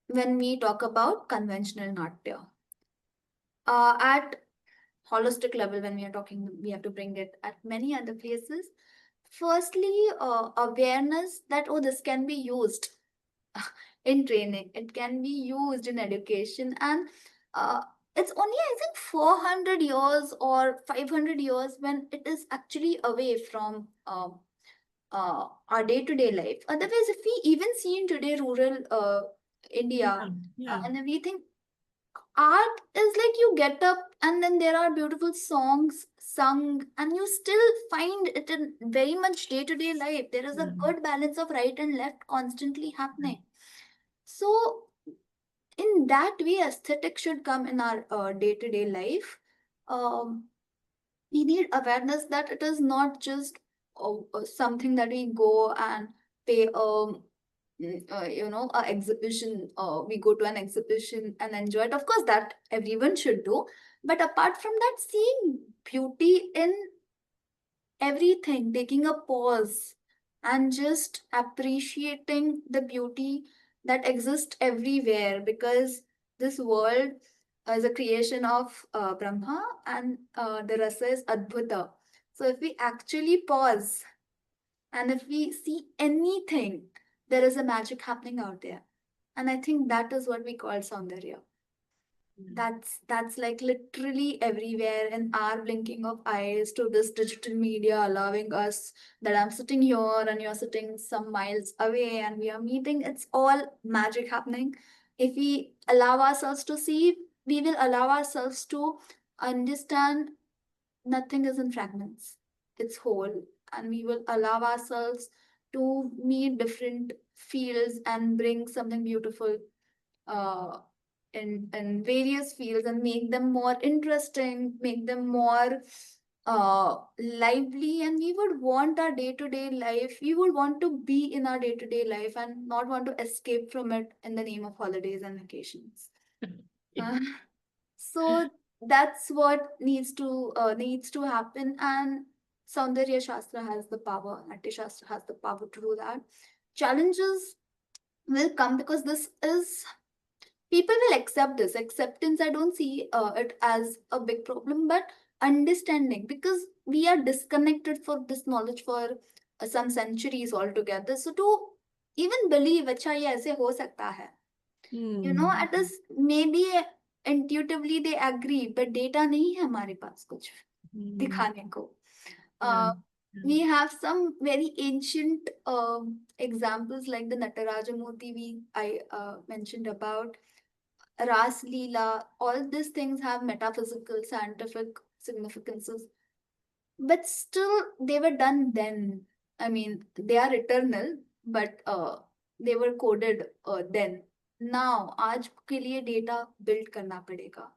when we talk about conventional Natya. At holistic level, when we are talking, we have to bring it at many other places. Firstly, awareness that, oh, this can be used in training, it can be used in education, and uh, it's only, I think, 400 years or 500 years when it is actually away from our day-to-day life. Otherwise, if we even see in today rural India, Yeah. and then we think art is like you get up and then there are beautiful songs sung, and you still find it in very much day-to-day life. There is a good balance of right and left constantly happening. So in that way, aesthetic should come in our day-to-day life. We need awareness that it is not just something that we go and pay a exhibition, we go to an exhibition and enjoy it. Of course, that everyone should do, but apart from that, seeing beauty in everything, taking a pause and just appreciating the beauty that exists everywhere, because this world is a creation of Brahma, and the rasa is Adbhuta. So if we actually pause and if we see anything, there is a magic happening out there. And I think that is what we call Saundarya. That's like literally everywhere in our blinking of eyes, to this digital media allowing us that I'm sitting here and you're sitting some miles away and we are meeting. It's all magic happening. If we allow ourselves to see, we will allow ourselves to understand nothing is in fragments. It's whole. And we will allow ourselves to meet different fields and bring something beautiful uh, in various fields, and make them more interesting, make them more lively. And we would want our day-to-day life, we would want to be in our day-to-day life and not want to escape from it in the name of holidays and vacations. Uh, so that's what needs to happen, and Saundarya Shastra has the power, Natyashastra has the power to do that. Challenges will come because this is, people will accept this. Acceptance, I don't see it as a big problem, but understanding, because we are disconnected for this knowledge for some centuries altogether. So to even believe, acha ye aise ho sakta hai, at this, maybe intuitively they agree, but data nahi hai hamare paas kuch dikhane ko. We have some very ancient examples like the Nataraja Murti I mentioned about, Ras Leela. All these things have metaphysical, scientific significances, but still they were done then. I mean, they are eternal, but they were coded then. Now, आज के लिए data build करना पड़ेगा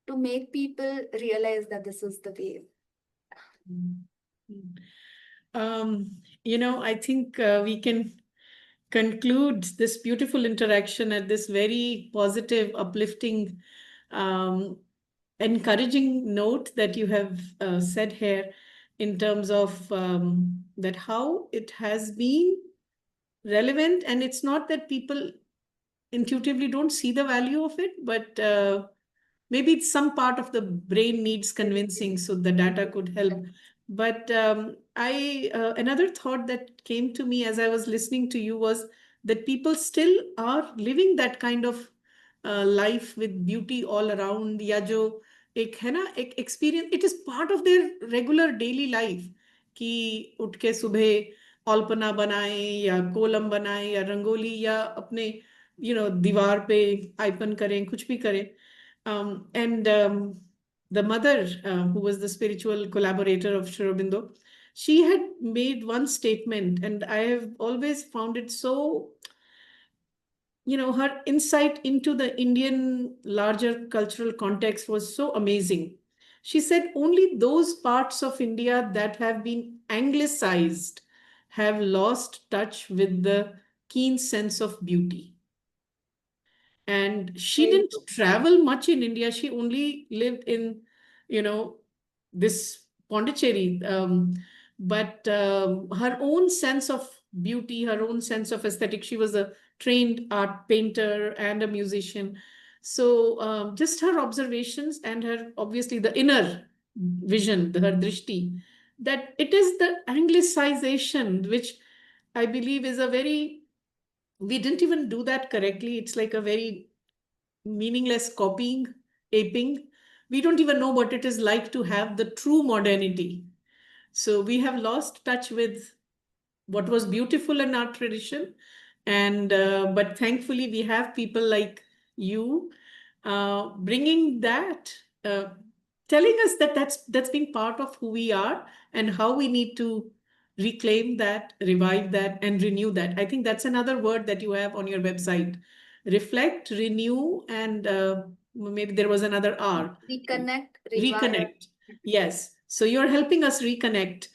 to make people realize that this is the way. I think we can conclude this beautiful interaction at this very positive, uplifting, encouraging note that you have said here, in terms of that how it has been relevant. And it's not that people intuitively don't see the value of it, but maybe it's some part of the brain needs convincing, so the data could help. But I another thought that came to me as I was listening to you was that people still are living that kind of life with beauty all around. या जो एक है ना, एक experience, it is part of their regular daily life, कि उठ के सुबह अल्पना बनाए या कोलम बनाए या रंगोली या अपने दीवार पे आइपन करें, कुछ भी करें. And the mother, who was the spiritual collaborator of Sri Aurobindo, she had made one statement, and I have always found it so, her insight into the Indian larger cultural context was so amazing. She said only those parts of India that have been anglicized have lost touch with the keen sense of beauty. And she Very didn't true. travel much in India. She only lived in, this Pondicherry. But her own sense of beauty, her own sense of aesthetic, she was a trained art painter and a musician. So just her observations and her, obviously, the inner vision, her drishti, that it is the anglicization, which I believe is a very, we didn't even do that correctly. It's like a very meaningless copying, aping. We don't even know what it is like to have the true modernity. So we have lost touch with what was beautiful in our tradition. And but thankfully, we have people like you bringing that, telling us that that's been part of who we are and how we need to reclaim that, revive that, and renew that. I think that's another word that you have on your website: reflect, renew, and maybe there was another R. Reconnect, revive. Reconnect. Yes. So you're helping us reconnect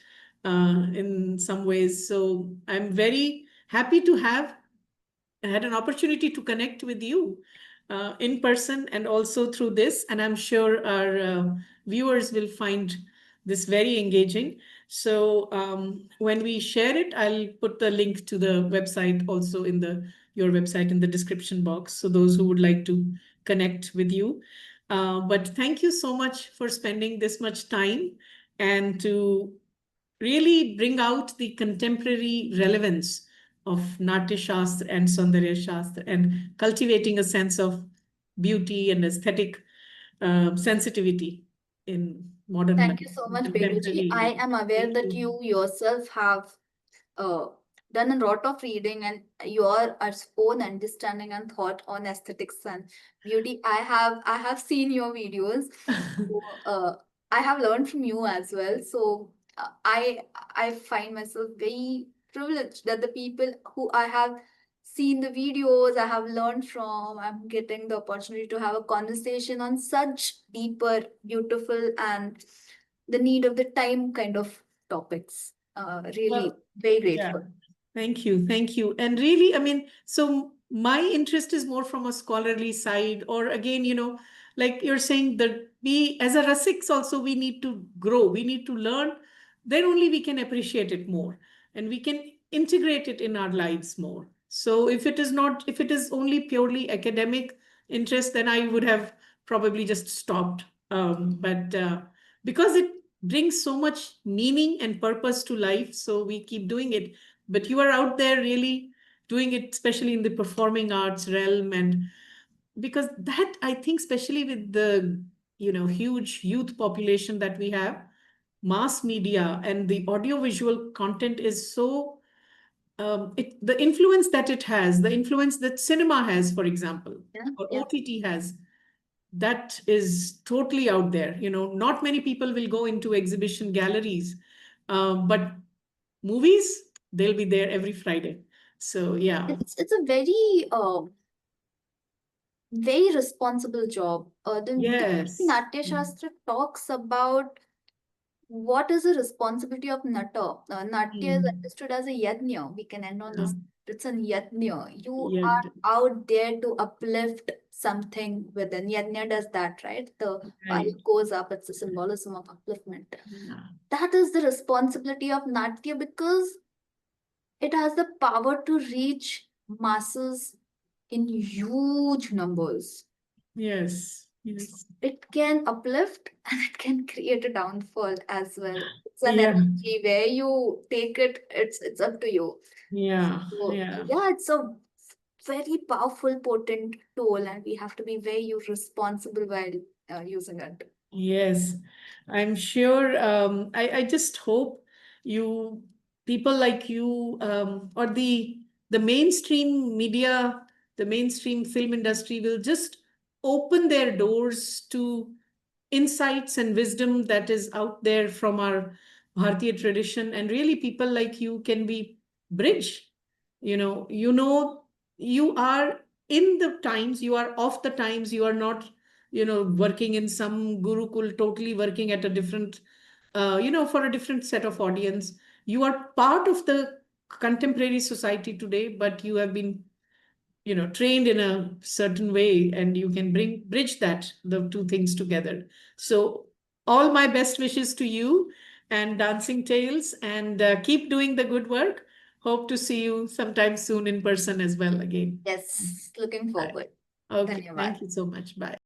in some ways. So I'm very happy to have had an opportunity to connect with you in person and also through this. And I'm sure our viewers will find this very engaging. So when we share it, I'll put the link to the website also in your website in the description box. So those who would like to connect with you. But thank you so much for spending this much time and to really bring out the contemporary relevance of Natyashastra and Shastra and cultivating a sense of beauty and aesthetic sensitivity in modern life, Thank you so much, Beluji. contemporary I life. am aware Thank that you. you yourself have uh, done a lot of reading and your own understanding and thought on aesthetics and beauty. I have seen your videos. So, I have learned from you as well. So I find myself very privileged that the people who I have seen the videos I have learned from, I'm getting the opportunity to have a conversation on such deeper, beautiful, and the need of the time kind of topics. Really Well, very yeah. grateful. Thank you. Thank you. And really, I mean, so my interest is more from a scholarly side, or again, like you're saying that we, as a Rasiks also, we need to grow, we need to learn, then only we can appreciate it more and we can integrate it in our lives more. So if it is only purely academic interest, then I would have probably just stopped. But because it brings so much meaning and purpose to life, so we keep doing it. But you are out there really doing it, especially in the performing arts realm. And because that, I think, especially with the huge youth population that we have, mass media and the audiovisual content is so the influence that it has, the influence that cinema has, for example, Yeah, or yeah. OTT has, that is totally out there. Not many people will go into exhibition galleries, but movies, they'll be there every Friday. So yeah. It's a very responsible job. The Yes. Natyashastra talks about what is the responsibility of Natta. Natya is Mm. understood as a yajna. We can end on Yeah. this. It's a yajna. You Yeah. are out there to uplift something within. Yajna does that, right? The fire Right. goes up. It's a symbolism of upliftment. Yeah. That is the responsibility of Natya because it has the power to reach masses in huge numbers. Yes. Yes. It can uplift and it can create a downfall as well. It's an Yeah. energy where you take it, it's up to you. Yeah. So Yeah. yeah, it's a very powerful, potent tool, and we have to be very responsible while using it. Yes, I'm sure. I just hope you, people like you, or the mainstream media, the mainstream film industry will just open their doors to insights and wisdom that is out there from our Bharatiya tradition, and really people like you can be bridge. You are in the times, you are of the times, you are not working in some gurukul, totally working at a different for a different set of audience. You are part of the contemporary society today, but you have been trained in a certain way, and you can bridge the two things together. So all my best wishes to you and Dancing Tales, and keep doing the good work. Hope to see you sometime soon in person as well again. Yes, looking Bye. forward. Okay, Dhanyavad. thank you so much. Bye.